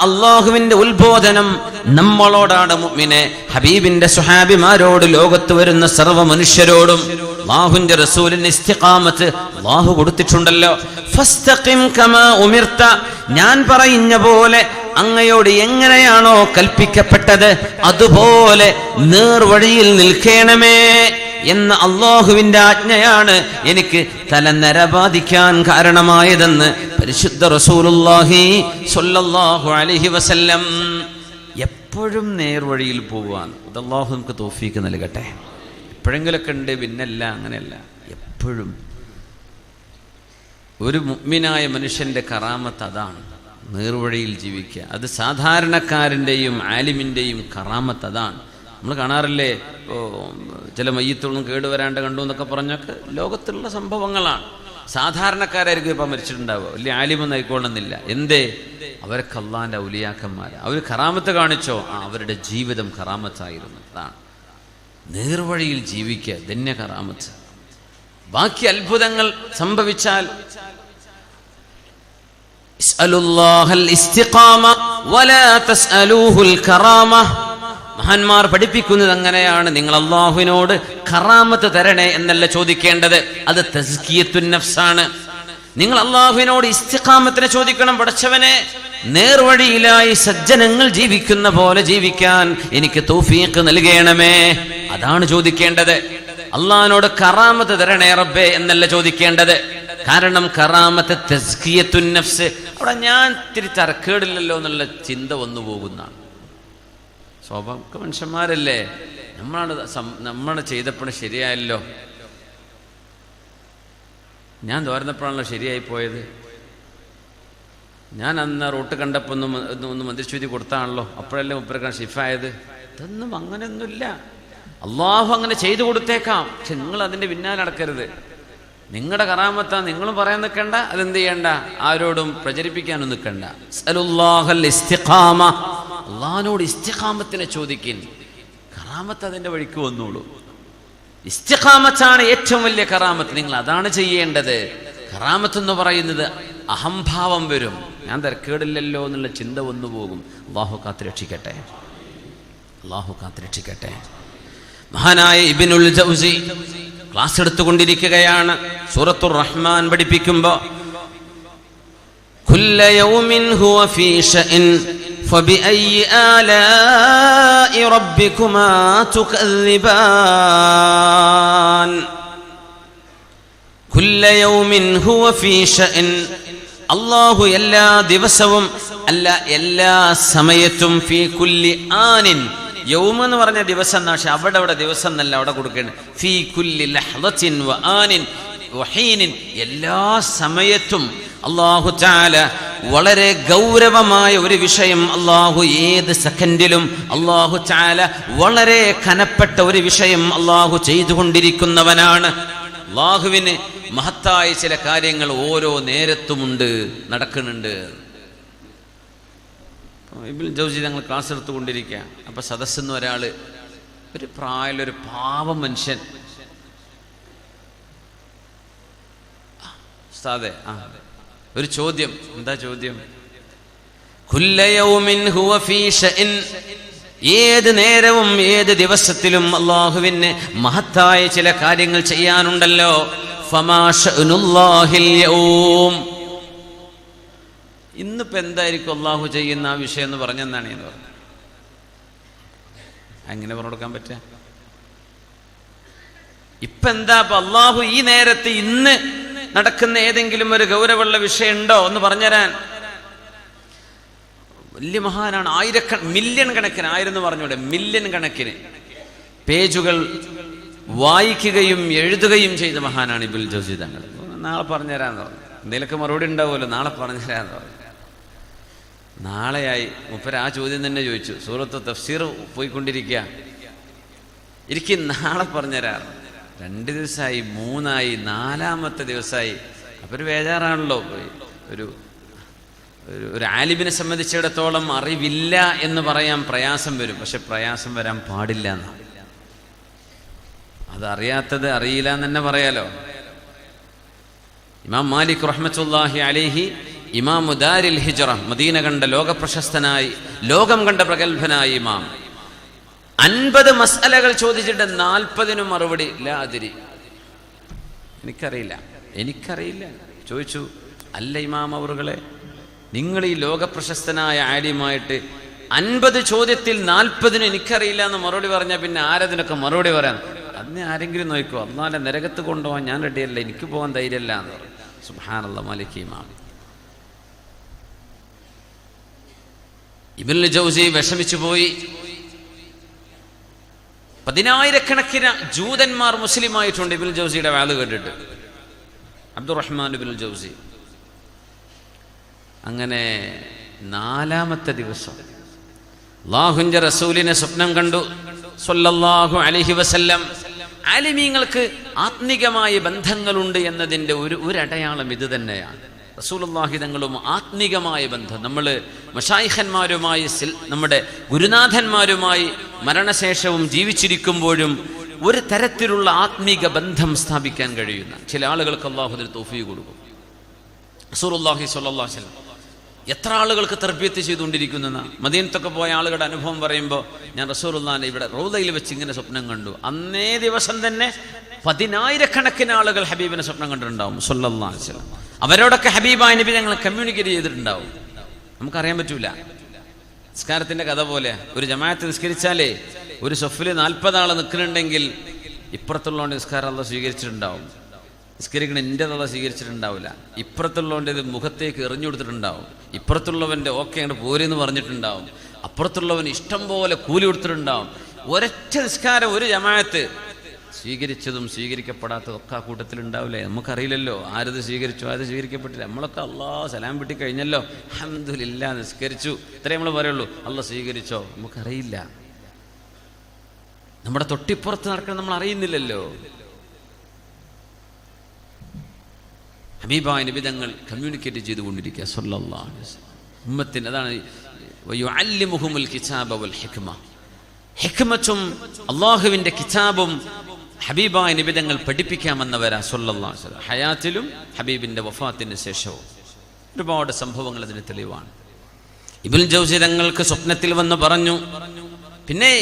അല്ലാഹുവിന്റെ ഉത്ബോധനം നമ്മളോടാണ് മുഅ്മിനെ. ഹബീബിന്റെ സ്വഹാബിമാരോട്, ലോകത്ത് വരുന്ന സർവ്വ മനുഷ്യരോടും അല്ലാഹുവിന്റെ റസൂലിന് ഇസ്തിഖാമത്ത് അല്ലാഹു കൊടുത്തിട്ടുണ്ടല്ലോ. ഫസ്തഖിം കമാ ഉമിർത, ഞാൻ പറയുന്ന പോലെ അങ്ങയോട് എങ്ങനെയാണോ കൽപ്പിക്കപ്പെട്ടത് അതുപോലെ നേർവഴിയിൽ നിൽക്കണമേ എന്ന അല്ലാഹുവിന്റെ ആജ്ഞയാണ് എനിക്ക് തലനരബാധിക്കാൻ കാരണമായതെന്ന് പരിശുദ്ധ റസൂലുള്ളാഹി സ്വല്ലല്ലാഹു അലൈഹി വസല്ലം. എപ്പോഴും നേർവഴിയിൽ പോവാൻ അത് അല്ലാഹു നമുക്ക് തൗഫീക്ക് നൽകട്ടെ. എപ്പോഴെങ്കിലൊക്കെ ഉണ്ട്, പിന്നല്ല, അങ്ങനെയല്ല. എപ്പോഴും ഒരു മുഅ്മിനായ മനുഷ്യന്റെ കറാമത്ത് അതാണ്, നേർവഴിയിൽ ജീവിക്കുക. അത് സാധാരണക്കാരൻ്റെയും ആലിമിൻ്റെയും കറാമത്ത് അതാണ്. നമ്മൾ കാണാറില്ലേ, ചില മയ്യത്തൊന്നും കേടുവരാണ്ട് കണ്ടു എന്നൊക്കെ പറഞ്ഞൊക്കെ ലോകത്തുള്ള സംഭവങ്ങളാണ്. സാധാരണക്കാരായിരിക്കും ഇപ്പം മരിച്ചിട്ടുണ്ടാവുക, വലിയ ആലിമൊന്നും ആയിക്കോളുന്നില്ല. എന്തേ? അവരൊക്കെ അള്ളാന്റെ ഔലിയാക്കന്മാർ. അവർ കറാമത്ത് കാണിച്ചോ? അവരുടെ ജീവിതം കറാമത്തായിരുന്നു. അതാണ് നേർവഴിയിൽ ജീവിക്കുക, ധന്യ കറാമത്ത്. ബാക്കി അത്ഭുതങ്ങൾ സംഭവിച്ചാൽ മഹാന്മാർ പഠിപ്പിക്കുന്നത് അങ്ങനെയാണ്. നിങ്ങൾ അല്ലാഹുവിനോട് കറാമത്ത് തരണേ എന്നല്ല ചോദിക്കേണ്ടത്, അത് തസ്കിയത്തുൻ നഫ്സാണ്. നിങ്ങൾ അല്ലാഹുവിനോട് ഇസ്തിഖാമത്തിനെ ചോദിക്കണം. പടച്ചവനെ, നേർവഴിയിലായി സജ്ജനങ്ങൾ ജീവിക്കുന്ന പോലെ ജീവിക്കാൻ എനിക്ക് തൗഫീഖ് നൽകണമേ, അതാണ് ചോദിക്കേണ്ടത്. അള്ളാഹിനോട് കറാമത്ത് തരണേ റബ്ബേ എന്നല്ല ചോദിക്കേണ്ടത്. കാരണം കറാമത്ത് തസ്കിയത്തുൻ നഫ്സ്, അവിടെ ഞാൻ ഇത്തിരി തരക്കേടില്ലല്ലോ എന്നുള്ള ചിന്ത വന്നു പോകുന്നതാണ്. സ്വാഭാവിക മനുഷ്യന്മാരല്ലേ, നമ്മൾ ചെയ്തപ്പോഴും ശരിയായല്ലോ, ഞാൻ തോരുന്നപ്പോഴാണല്ലോ ശരിയായി പോയത്, ഞാൻ അന്ന് റൂട്ട് കണ്ടപ്പോൾ ഒന്ന് മന്ത്രിശ്വതി കൊടുത്താണല്ലോ, അപ്പോഴല്ലേ മുപ്പരക്കാൻ ഷിഫായത്. ഇതൊന്നും അങ്ങനെയൊന്നുമില്ല. അള്ളാഹു അങ്ങനെ ചെയ്തു കൊടുത്തേക്കാം, പക്ഷെ നിങ്ങൾ അതിൻ്റെ പിന്നാലെ നടക്കരുത്. നിങ്ങളുടെ കറാമത്താ നിങ്ങളും പറയാൻ നിൽക്കണ്ട, അതെന്ത് ചെയ്യണ്ട, ആരോടും പ്രചരിപ്പിക്കാനും നിൽക്കണ്ട. അള്ളാഹിനോട് ഇസ്തിഖാമത്തിനെ ചോദിക്കിൻ, കറാമത്ത് അതിൻ്റെ വഴിക്ക് വന്നോളൂ. ഇസ്തിഖാമത്താണ് ഏറ്റവും വലിയ കറാമത്ത്. നിങ്ങൾ അതാണ് ചെയ്യേണ്ടത്. കറാമത്ത് എന്ന് പറയുന്നത് അഹംഭാവം വരും, ഞാൻ തരക്കേടില്ലല്ലോ എന്നുള്ള ചിന്ത വന്നു പോകും. അള്ളാഹു കാത്തുരക്ഷിക്കട്ടെ, അള്ളാഹു കാത്തുരക്ഷിക്കട്ടെ. മഹാനായ ഇബ്നുൽ ജൗസി ക്ലാസ് എടുത്തുകൊണ്ടിരിക്കുകയാണ്. സൂറത്തുർ റഹ്മാൻ പഠിപ്പിക്കുമ്പോൾ കുല്ല യൗമിൻ ഹുവ ഫീ ശഅൻ ഫബിഅയ്യി ആലാഇ റബ്ബികുമാ തുകദ്ദിബാൻ. കുല്ല യൗമിൻ ഹുവ ഫീ ശഅൻ, അല്ലാഹു എല്ലാ ദിവസവും അല്ല എല്ലാ സമയത്തും, ഫീ കുല്ലി ആനിൻ, യൗമ എന്ന് പറഞ്ഞ ദിവസം എന്നാ, പക്ഷെ അവിടെ ദിവസം എന്നല്ല അവിടെ കൊടുക്കേണ്ടത്. ഫീ കുല്ലി ലഹ്ളത്തിൻ വ ആനിൻ വഹീനിൻ, എല്ലാ സമയത്തും അല്ലാഹു തആല വളരെ ഗൗരവമായ ഒരു വിഷയം, അല്ലാഹു ഏത് സെക്കൻഡിലും അല്ലാഹു തആല വളരെ കനപ്പെട്ട ഒരു വിഷയം അല്ലാഹു ചെയ്തുകൊണ്ടിരിക്കുന്നവനാണ്. അല്ലാഹുവിന് മഹത്തായ ചില കാര്യങ്ങൾ ഓരോ നേരത്തുമുണ്ട്, നടക്കുന്നുണ്ട്. ഇബ്നുൽ ജൗസി ഞങ്ങൾ ക്ലാസ് എടുത്തുകൊണ്ടിരിക്കുക. അപ്പൊ സദസ്സെന്ന് ഒരാൾ, ഒരു പ്രായമുള്ളൊരു പാവം മനുഷ്യൻ, ഉസ്താദേ ഒരു ചോദ്യം. എന്താ ചോദ്യം? കുല്ല യൗമിൻ ഹുവ ഫീ ശഅൻ, ഏത് നേരവും ഏത് ദിവസത്തിലും അല്ലാഹുവിന് മഹത്തായ ചില കാര്യങ്ങൾ ചെയ്യാനുണ്ടല്ലോ. ഫമാ ശഅനുല്ലാഹിൽ യൗം, ഇന്നിപ്പോ എന്തായിരിക്കും അല്ലാഹു ചെയ്യുന്ന ആ വിഷയം എന്ന് പറഞ്ഞെന്നാണ് എന്ന് പറഞ്ഞത്. അങ്ങനെ പറഞ്ഞു കൊടുക്കാൻ പറ്റുക? ഇപ്പൊ എന്താ അല്ലാഹു ഈ നേരത്ത് ഇന്ന് നടക്കുന്ന ഏതെങ്കിലും ഒരു ഗൗരവമുള്ള വിഷയം ഉണ്ടോ എന്ന് പറഞ്ഞുതരാൻ? വലിയ മഹാനാണ്. മില്യൺ കണക്കിന്, ആയിരം എന്ന് പറഞ്ഞൂടെ, മില്യൺ കണക്കിന് പേജുകൾ വായിക്കുകയും എഴുതുകയും ചെയ്ത മഹാനാണ് ഇബ്നുൽ ജൗസി തങ്ങൾ. നാളെ പറഞ്ഞുതരാന്ന് പറഞ്ഞു. എന്തെങ്കിലുമൊക്കെ മറുപടി ഉണ്ടാവുമല്ലോ, നാളെ പറഞ്ഞുതരാന്ന് പറഞ്ഞു. നാളെയായി. മൂപ്പര് ആ ചോദ്യം തന്നെ ചോദിച്ചു. സൂറത്ത് തഫ്സീർ പോയിക്കൊണ്ടിരിക്കുക, എനിക്ക് നാളെ പറഞ്ഞുതരാം. 2 ദിവസമായി, 3ആയി, 4ാമത്തെ ദിവസമായി. അപ്പൊ ഒരു ബേജാറാണല്ലോ. ഒരു ആലിമിനെ സംബന്ധിച്ചിടത്തോളം അറിവില്ല എന്ന് പറയാൻ പ്രയാസം വരും. പക്ഷെ പ്രയാസം വരാൻ പാടില്ല എന്നാണ്. അതറിയാത്തത് അറിയില്ല എന്ന് തന്നെ പറയാലോ. ഇമാം മാലിക് റഹ്മത്തുള്ളാഹി അലൈഹി, ഇമാമു ദാരിൽ ഹിജ്റ, മദീന കണ്ട ലോകപ്രശസ്തനായി, ലോകം കണ്ട പ്രഗത്ഭനായ ഇമാം, 50 മസ്അലകൾ ചോദിച്ചിട്ട് 40നും മറുപടി ലാ അദ്രി, എനിക്കറിയില്ല ചോദിച്ചു. അല്ല ഇമാം അവറുകളെ, നിങ്ങൾ ഈ ലോകപ്രശസ്തനായ ആലിമായിട്ട് 50 ചോദ്യത്തിൽ 40നും എനിക്കറിയില്ല എന്ന് മറുപടി പറഞ്ഞാൽ പിന്നെ ആരതിനൊക്കെ മറുപടി പറയാൻ? അതിനെ ആരെങ്കിലും നോക്കോ? അല്ലാതെ നരകത്ത് കൊണ്ടുപോകാൻ ഞാൻ റെഡിയല്ല, എനിക്ക് പോകാൻ ധൈര്യമല്ല എന്ന് പറഞ്ഞു. സുബ്ഹാനല്ലാഹ്. മാലിക് ഇമാം ഇബ്നുൽ ജൗസി വിഷമിച്ചു പോയി. 10,000-കണക്കിന് ജൂതന്മാർ മുസ്ലിമായിട്ടുണ്ട് ഇബ്നുൽ ജൗസിയുടെ വാല് കേട്ടിട്ട്. അബ്ദുറഹ്മാൻ ഇബ്നുൽ ജൗസി. അങ്ങനെ 4ാമത്തെ ദിവസം അല്ലാഹുവിന്റെ റസൂലിനെ സ്വപ്നം കണ്ടു സ്വല്ലല്ലാഹു അലൈഹി വസല്ലം. ആലിമീങ്ങൾക്ക് ആത്മീകമായ ബന്ധങ്ങളുണ്ട് എന്നതിൻ്റെ ഒരു അടയാളം ഇത് തന്നെയാണ്. റസൂലുള്ളാഹി തങ്ങളും ആത്മീകമായ ബന്ധം, നമ്മൾ മശായിഖന്മാരുമായി, നമ്മുടെ ഗുരുനാഥന്മാരുമായി മരണശേഷവും ജീവിച്ചിരിക്കുമ്പോഴും ഒരു തരത്തിലുള്ള ആത്മീക ബന്ധം സ്ഥാപിക്കാൻ കഴിയുന്ന ചില ആളുകൾക്ക് അല്ലാഹു അതിന് തൗഫീഖ് കൊടുക്കും. റസൂലുള്ളാഹി സ്വല്ലല്ലാഹു അലൈഹി വസല്ലം എത്ര ആളുകൾക്ക് തർബിയത്ത് ചെയ്തുകൊണ്ടിരിക്കുന്ന, മദീനത്തൊക്കെ പോയ ആളുകളുടെ അനുഭവം പറയുമ്പോൾ, ഞാൻ റസൂലുള്ളാഹിനെ ഇവിടെ റൗദയിൽ വെച്ച് ഇങ്ങനെ സ്വപ്നം കണ്ടു. അന്നേ ദിവസം തന്നെ 10,000-കണക്കിന് ആളുകൾ ഹബീബിനെ സ്വപ്നം കണ്ടിട്ടുണ്ടാവും സ്വല്ലല്ലാഹു അലൈഹി വസല്ലം. അവരോടൊക്കെ ഹബീബായ നബി ഞങ്ങൾ കമ്മ്യൂണിക്കേറ്റ് ചെയ്തിട്ടുണ്ടാവും. നമുക്കറിയാൻ പറ്റൂല. നിസ്കാരത്തിന്റെ കഥ പോലെ ഒരു ജമാഅത്ത് നിസ്കരിച്ചാലേ ഒരു സഫില് 40 ആൾ നിൽക്കുന്നുണ്ടെങ്കിൽ ഇപ്പുറത്തുള്ളവൻ്റെ നിസ്കാരം അല്ലാഹു സ്വീകരിച്ചിട്ടുണ്ടാവും. നിസ്കരിക്കണ എൻ്റെ അല്ലാഹു സ്വീകരിച്ചിട്ടുണ്ടാവില്ല. ഇപ്പുറത്തുള്ളവൻ്റെ ഇത് മുഖത്തേക്ക് എറിഞ്ഞു കൊടുത്തിട്ടുണ്ടാവും. ഇപ്പുറത്തുള്ളവൻ്റെ ഓക്കെ അങ്ങോട്ട് പോരെന്ന് പറഞ്ഞിട്ടുണ്ടാവും. അപ്പുറത്തുള്ളവൻ ഇഷ്ടം പോലെ കൂലി കൊടുത്തിട്ടുണ്ടാവും. ഒരൊറ്റ നിസ്കാരം ഒരു ജമാഅത്ത് സ്വീകരിച്ചതും സ്വീകരിക്കപ്പെടാത്തതും ഒക്കെ ആ കൂട്ടത്തിലുണ്ടാവില്ലേ? നമുക്കറിയില്ലല്ലോ ആരത് സ്വീകരിച്ചു, ആരത് സ്വീകരിക്കപ്പെട്ടില്ല. നമ്മളൊക്കെ അല്ലാഹ് സലാം വിട്ടി കഴിഞ്ഞല്ലോ, അൽഹംദുലില്ലാ നിസ്കരിച്ചു, ഇത്രേ നമ്മൾ പറയുള്ളൂ. അല്ലാഹ് സ്വീകരിച്ചോ നമുക്കറിയില്ല. നമ്മുടെ തൊട്ടിപ്പുറത്ത് നടക്കണം നമ്മൾ അറിയുന്നില്ലല്ലോ. ഹബീബായ നബി തങ്ങൾ കമ്മ്യൂണിക്കേറ്റ് ചെയ്തുകൊണ്ടിരിക്കുക സ്വല്ലല്ലാഹു അലൈഹി വസല്ലം ഉമ്മത്തിന്. അതാണ് വയുഅല്ലിമുഹുൽ കിതാബ വൽ ഹിക്മ. ഹിക്മത്തും അല്ലാഹുവിൻ്റെ കിതാബും ഹബീബായ നബി തങ്ങൾ പഠിപ്പിക്കാമെന്നവരാ സ്വല്ലല്ലാഹു അലൈഹി വസല്ലം. ഹയാത്തിലും ഹബീബിൻ്റെ വഫാത്തിന് ശേഷവും ഒരുപാട് സംഭവങ്ങൾ അതിന് തെളിവാണ്. ഇബ്നുൽ ജൗസി തങ്ങൾക്ക് സ്വപ്നത്തിൽ വന്ന് പറഞ്ഞു, പിന്നെ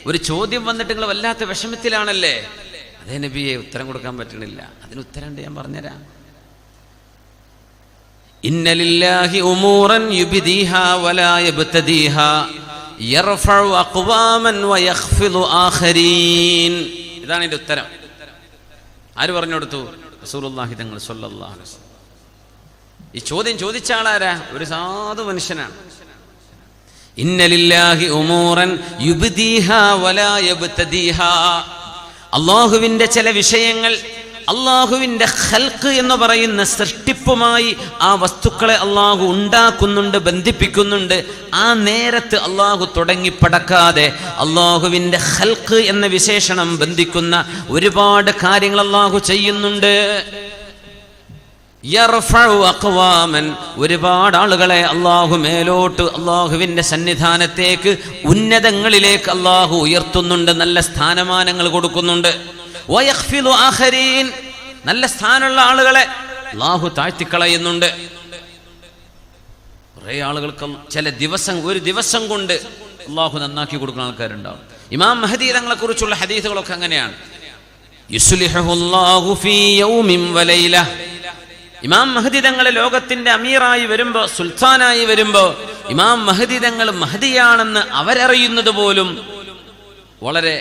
ഒരു ചോദ്യം വന്നിട്ട് നിങ്ങൾ വല്ലാത്ത വിഷമത്തിലാണല്ലേ? അതേ നബിയെ, ഉത്തരം കൊടുക്കാൻ പറ്റണില്ല. അതിന് ഉത്തരം ഉണ്ട്, ഞാൻ പറഞ്ഞുതരാം. ഇന്ന ലില്ലാഹി ഉമൂറൻ യുബ്ദീഹാ വലാ യബ്തദീഹാ യർഫഉ അഖ്വാമൻ വയഖ്ഫിദു ആഖരീൻ. ഇതാണ് ഇതിന്റെ ഉത്തരം. ആര് പറഞ്ഞു കൊടുത്തു? റസൂലുള്ളാഹി തങ്ങൾ സ്വല്ലല്ലാഹു അലൈഹി വസല്ലം. ഈ ചോദ്യം ചോദിച്ച ആളാരാ? ഒരു സാധു മനുഷ്യനാണ്. ഇന്ന ലില്ലാഹി ഉമൂറൻ യുബ്ദീഹാ വലാ യബ്തദീഹാ. അല്ലാഹുവിന്റെ ചില വിഷയങ്ങൾ അള്ളാഹുവിൻ്റെ ഖൽഖ് എന്ന് പറയുന്ന സൃഷ്ടിപ്പുമായി ആ വസ്തുക്കളെ അള്ളാഹു ഉണ്ടാക്കുന്നുണ്ട്, ബന്ധിപ്പിക്കുന്നുണ്ട്. ആ നേരത്ത് അള്ളാഹു തുടങ്ങിപ്പടക്കാതെ അള്ളാഹുവിൻ്റെ ഖൽഖ് എന്ന വിശേഷണം ബന്ധിക്കുന്ന ഒരുപാട് കാര്യങ്ങൾ അള്ളാഹു ചെയ്യുന്നുണ്ട്. ഒരുപാട് ആളുകളെ അള്ളാഹു മേലോട്ട് അള്ളാഹുവിൻ്റെ സന്നിധാനത്തേക്ക് ഉന്നതങ്ങളിലേക്ക് അള്ളാഹു ഉയർത്തുന്നുണ്ട്, നല്ല സ്ഥാനമാനങ്ങൾ കൊടുക്കുന്നുണ്ട്. നല്ല സ്ഥാനമുള്ള ആളുകളെ അള്ളാഹു താഴ്ത്തിക്കളയുന്നുണ്ട്. കുറെ ആളുകൾക്ക് ഒരു ദിവസം കൊണ്ട് അള്ളാഹു നന്നാക്കി കൊടുക്കുന്ന ആൾക്കാരുണ്ടാവും. ഇമാം മഹദി തങ്ങളെ കുറിച്ചുള്ള ഹദീസുകളൊക്കെ അങ്ങനെയാണ്. ഇമാം മഹദി തങ്ങൾ ലോകത്തിന്റെ അമീറായി വരുമ്പോ, സുൽത്താനായി വരുമ്പോ, ഇമാം മഹദി തങ്ങൾ മഹദിയാണെന്ന് അവരറിയുന്നത് പോലും വളരെ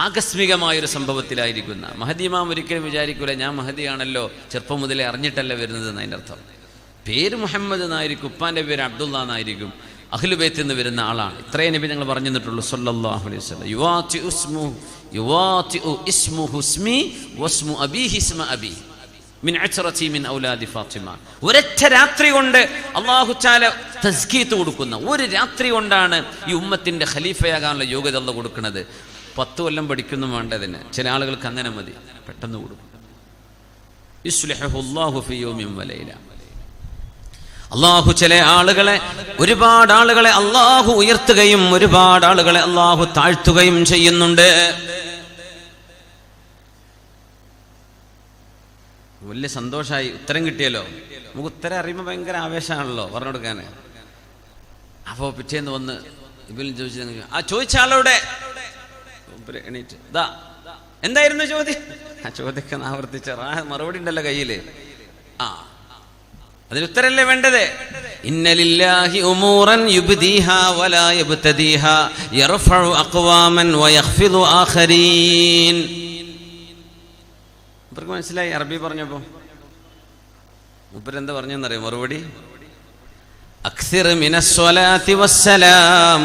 ആകസ്മികമായൊരു സംഭവത്തിലായിരിക്കുന്ന. മഹദി ഇമാം ഒരിക്കലും വിചാരിക്കൂല ഞാൻ മഹദിയാണല്ലോ, ചെറുപ്പം മുതലേ അറിഞ്ഞിട്ടല്ല വരുന്നത് എന്നതിൻ്റെ അർത്ഥം. പേര് മുഹമ്മദ് എന്നായിരിക്കും, ഉപ്പാന്റെ പേര് അബ്ദുള്ള എന്നായിരിക്കും, അഹ്ലുബൈത്തിൽ നിന്ന് വരുന്ന ആളാണ്. ഇത്രയും നബി ഞങ്ങൾ പറഞ്ഞു തന്നിട്ടുള്ളൂ സല്ലല്ലാഹു അലൈഹി വസല്ലം. ഒരൊറ്റ രാത്രി കൊണ്ട് അല്ലാഹു തആല തസ്കീത്ത് കൊടുക്കുന്ന, ഒരു രാത്രി കൊണ്ടാണ് ഈ ഉമ്മത്തിന്റെ ഖലീഫയാകാനുള്ള യോഗ്യത അല്ലാഹു കൊടുക്കുന്നത്. 10 കൊല്ലം പഠിക്കുന്നു വേണ്ടതിന്. ചില ആളുകൾക്ക് അങ്ങനെ മതി, പെട്ടെന്ന് കൊടുക്കും. യുസ്ലിഹുല്ലാഹു ഫീ യൗമിൻ വലൈല. അള്ളാഹു ചില ആളുകളെ, ഒരുപാട് ആളുകളെ അള്ളാഹു ഉയർത്തുകയും ഒരുപാട് ആളുകളെ അള്ളാഹു താഴ്ത്തുകയും ചെയ്യുന്നുണ്ട്. വലിയ സന്തോഷമായി, ഉത്തരം കിട്ടിയല്ലോ. നമുക്ക് ഉത്തരം അറിയുമ്പോൾ ഭയങ്കര ആവേശമാണല്ലോ പറഞ്ഞു കൊടുക്കാൻ. അപ്പോൾ പിറ്റേന്ന് വന്ന് ഇബിൽ ചോദിച്ചു, ആ ചോദിച്ച ആളോടെ എണീറ്റ് എന്തായിരുന്നു ചോദ്യം? ആ ചോദ്യമൊക്കെ ആവർത്തിച്ച മറുപടി ഉണ്ടല്ലോ കയ്യില്. അതിന് ഉത്തരല്ലേ വേണ്ടത്? ഇന്നലില്ലാഹി ഉമൂറൻ യുബ്ദീഹാ വലാ യബ്തദീഹാ യർഫഉ അഖ്വാമൻ വയഖ്ഫിദു ആഖരീൻ. ഇവർക്ക് മനസ്സിലായി അറബി പറഞ്ഞപ്പോ? മൂപ്പരെന്താ പറഞ്ഞെന്നറിയോ മറുപടി? അക്സിർ മിനസ്സലാത്തി വസ്സലാം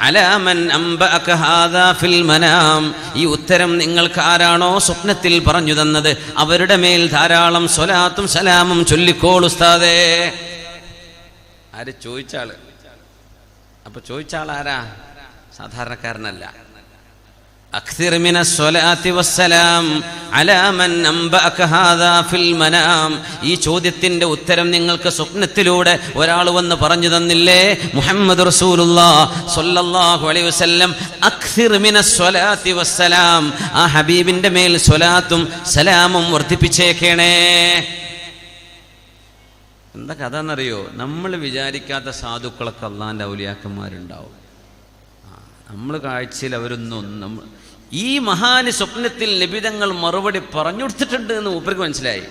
അലാ മൻ അംബഅക ഹാദാ ഫിൽ മനാം. ഈ ഉത്തരം നിങ്ങൾക്ക് ആരാണോ സ്വപ്നത്തിൽ പറഞ്ഞു തന്നത് അവരുടെ മേൽ ധാരാളം സ്വലാത്തും സലാമും ചൊല്ലിക്കോളൂ ഉസ്താദേ. ആര്? ചോദിച്ചാള്. അപ്പൊ ചോദിച്ചാൾ ആരാ? സാധാരണക്കാരനല്ല. അക്സിർ മിനസ്സലാത്തി വസ്സലാം അലാ മൻ അംബഅക ഹാദാ ഫിൽ മനാം. ഈ ചോദ്യത്തിന്റെ ഉത്തരം നിങ്ങൾക്ക് സ്വപ്നത്തിലൂടെ ഒരാൾ വന്ന് പറഞ്ഞു തന്നില്ലേ? മുഹമ്മദ് റസൂലുള്ളാഹി സ്വല്ലല്ലാഹു അലൈഹി വസല്ലം. അക്സിർ മിനസ്സലാത്തി വസ്സലാം. ആ ഹബീബിന്റെ മേൽ സ്വലാത്തും സലാമും വർദ്ധിപ്പിച്ചേക്കണേ. എന്താ കഥ എന്നറിയോ? നമ്മൾ വിചാരിക്കാത്ത സാധുക്കളൊക്കെ അള്ളാന്റെ ഔലിയാക്കന്മാരുണ്ടാവും. നമ്മൾ കാഴ്ചയിൽ അവരൊന്നും ഈ മഹാന് സ്വപ്നത്തിൽ നബിതങ്ങൾ മറുപടി പറഞ്ഞു കൊടുത്തിട്ടുണ്ട് എന്ന് മൂപ്പർക്ക് മനസ്സിലായി.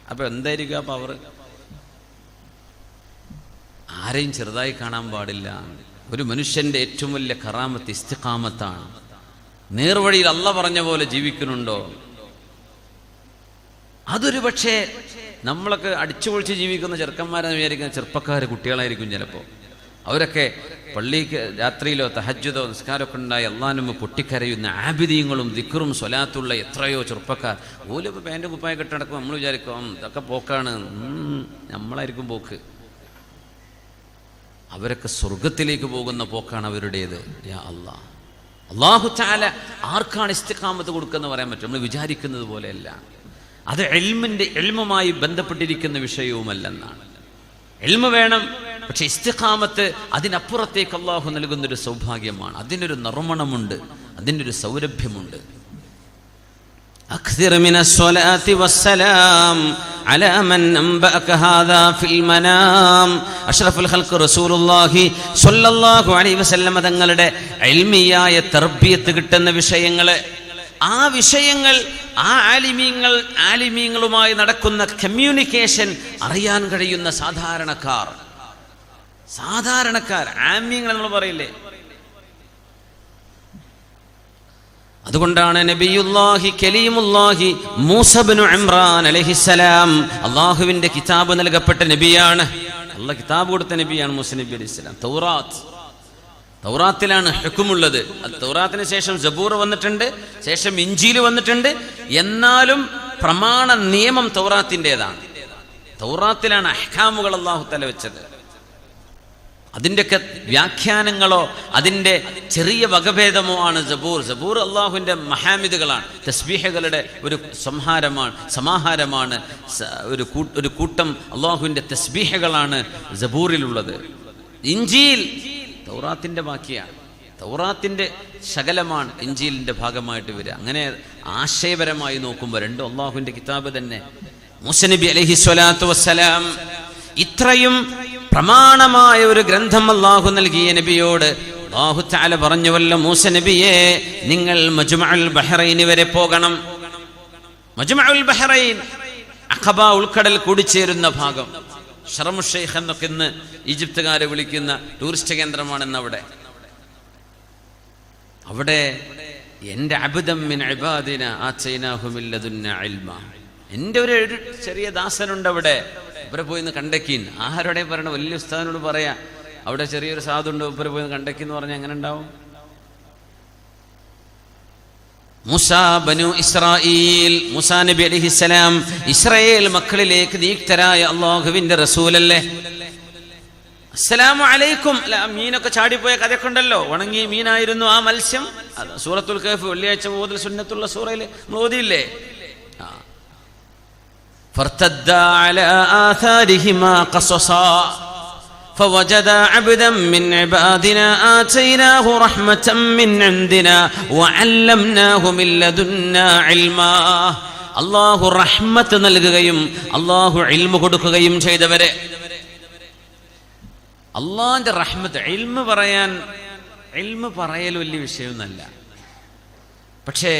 അപ്പൊ എന്തായിരിക്കും ആ പവർ? ആരെയും ചെറുതായി കാണാൻ പാടില്ല. ഒരു മനുഷ്യന്റെ ഏറ്റവും വലിയ കറാമത്ത് ഇസ്തിഖാമത്താണ്. നേർവഴിയിൽ അല്ലാഹ് പറഞ്ഞ പോലെ ജീവിക്കുന്നുണ്ടോ? അതൊരു പക്ഷേ നമ്മളൊക്കെ അടിച്ചുപൊളിച്ച് ജീവിക്കുന്ന ചെറുക്കന്മാരെന്ന് വിചാരിക്കുന്ന ചെറുപ്പക്കാർ കുട്ടികളായിരിക്കും ചിലപ്പോൾ. അവരൊക്കെ പള്ളിക്ക് രാത്രിയിലോ തഹജ്ജുദോ നിസ്കാരമൊക്കെ ഉണ്ടായി അള്ളാഹുവിന് പൊട്ടിക്കരയുന്ന ആബിദീങ്ങളും ദിക്റും സ്വലാത്തുള്ള എത്രയോ ചെറുപ്പക്കാർ. ഓലിപ്പോൾ പാൻറ്റും കുപ്പായ കെട്ടടക്കും. നമ്മൾ വിചാരിക്കും ഇതൊക്കെ പോക്കാണ്. നമ്മളായിരിക്കും പോക്ക്. അവരൊക്കെ സ്വർഗത്തിലേക്ക് പോകുന്ന പോക്കാണ് അവരുടേത്. യാ അല്ലാഹ്. അല്ലാഹു തആല ആർക്കാണ് ഇസ്തിഖാമത്ത് കൊടുക്കുന്നത് പറയാൻ പറ്റും? നമ്മൾ വിചാരിക്കുന്നത് പോലെയല്ല. അത് ഇൽമുമായി ബന്ധപ്പെട്ടിരിക്കുന്ന വിഷയവുമല്ലെന്നാണ്. ഇൽമു വേണം, പക്ഷെ ഇസ്തിഖാമത്ത് അതിനപ്പുറത്തേക്ക് അല്ലാഹു നൽകുന്നൊരു സൗഭാഗ്യമാണ്. അതിനൊരു നറുമണമുണ്ട്, അതിനൊരു സൗരഭ്യമുണ്ട്. അക്സിർ മിനസ്സലാത്തി വസ്സലാം അലാ മൻ അംബഅക ഹാദാ ഫിൽ മനാം. അഷ്റഫുൽ ഖൽഖ് റസൂലുള്ളാഹി സ്വല്ലല്ലാഹു അലൈഹി വസല്ലം തങ്ങളുടെ ഇൽമിയായ തർബിയത്ത് കിട്ടുന്ന വിഷയങ്ങൾ, ആ വിഷയങ്ങൾ, ആ ആലിമീങ്ങളുമായി നടക്കുന്ന കമ്മ്യൂണിക്കേഷൻ അറിയാൻ കഴിയുന്ന സാധാരണക്കാർ, ആമ്യങ്ങൾ നമ്മൾ പറയില്ലേ. അതുകൊണ്ടാണ് നബിയുല്ലാഹി കലീമുല്ലാഹി മൂസ ഇബ്നു ഇമ്രാൻ അലൈഹിസ്സലാം അല്ലാഹുവിന്റെ കിതാബ് നൽകപ്പെട്ട നബിയാണ്. അല്ലാഹ് കിതാബ് കൊടുത്ത നബിയാണ് മൂസ നബി അലൈഹിസ്സലാം. തൗറാത്തിലാണ് ഹുക്കുമുള്ളത്. തൗറാത്തിന് ശേഷം സബൂർ വന്നിട്ടുണ്ട്, ശേഷം ഇഞ്ചീൽ വന്നിട്ടുണ്ട്. എന്നാലും പ്രമാണ നിയമം തൗറാത്തിൻ്റെതാണ്. തൗറാത്തിലാണ് അഹ്കാമുകൾ അല്ലാഹു തആല വെച്ചത്. അതിൻ്റെയൊക്കെ വ്യാഖ്യാനങ്ങളോ അതിൻ്റെ ചെറിയ വകഭേദമോ ആണ് സബൂർ. സബൂർ അള്ളാഹുവിൻ്റെ മഹാമിദുകളാണ്, തസ്ബീഹുകളുടെ ഒരു സമാഹാരമാണ്. ഒരു കൂട്ടം അള്ളാഹുവിൻ്റെ തസ്ബീഹുകളാണ് സബൂറിലുള്ളത്. ഇഞ്ചീൽ തൗറാത്തിൻ്റെ ബാക്കിയാണ്, തൗറാത്തിൻ്റെ ശകലമാണ് ഇഞ്ചീലിൻ്റെ ഭാഗമായിട്ട് വരിക. അങ്ങനെ ആശയപരമായി നോക്കുമ്പോൾ രണ്ടും അള്ളാഹുവിൻ്റെ കിതാബ് തന്നെ. മൂസ നബി അലൈഹിസ്സലാത്തു വസ്സലാം ഇത്രയും പ്രമാണമായ ഒരു ഗ്രന്ഥം അല്ലാഹു നൽകിയ നബിയോട് അല്ലാഹു തആല പറഞ്ഞുവല്ലോ, മൂസ നബിയെ നിങ്ങൾ മജ്മഉൽ ബഹ്റൈൻ വരെ പോകണം. മജ്മഉൽ ബഹ്റൈൻ അഖബ ഉൾക്കടൽ കൂടിച്ചേരുന്ന ഭാഗം. ഷർമു ഷെയ്ഖ് എന്നൊക്കെ ഇന്ന് ഈജിപ്തുകാരെ വിളിക്കുന്ന ടൂറിസ്റ്റ് കേന്ദ്രമാണെന്ന്. അവിടെ എൻ്റെ അബ്ദൻ മിൻ ഇബാദിന ആതൈനാഹു മിൻ ലദുന്ന ഇൽമ, എൻ്റെ ഒരു ചെറിയ ദാസനുണ്ട് അവിടെ, ഇവരെ പോയി ഒന്ന് കണ്ടക്കീൻ. ആരോടെ പറയണ? വലിയ ഉസ്താദിനോട് പറയാ, അവിടെ ചെറിയൊരു സാധുണ്ട്, ഇവരെ പോയി കണ്ടക്കിന്ന് പറഞ്ഞാൽ എങ്ങനെ ഉണ്ടാവും? മൂസാ ബനു ഇസ്രായീൽ, മൂസാ നബി അലൈഹിസ്സലാം ഇസ്രായേൽ മക്കളിലേക്ക് നിയുക്തരായ അല്ലാഹുവിന്റെ റസൂലല്ലേ. അസ്സലാമു അലൈക്കും. മീനൊക്കെ ചാടിപ്പോയ കഥയൊക്കെ ഉണ്ടല്ലോ, ഉണങ്ങിയ മീനായിരുന്നു ആ മത്സ്യം. സൂറത്തുൽ കഹ്ഫ് വെള്ളിയാഴ്ച ഓതൽ സുന്നത്തുള്ള സൂറയിൽ നമ്മൾ ഓതിയില്ലേ? فارتدا على آثارهما قصصا فوجدا عبدا من عبادنا آتيناه رحمة من عندنا وعلمناه من لدنا علما. അല്ലാഹു റഹ്മത്ത് നൽകുകയും അല്ലാഹു ഇൽമു കൊടുക്കുകയും ചെയ്തവരെ. അള്ളാഹിന്റെ റഹ്മത്ത്. ഇൽമു പറയൽ വലിയ വിഷയമൊന്നുമല്ല, പക്ഷേ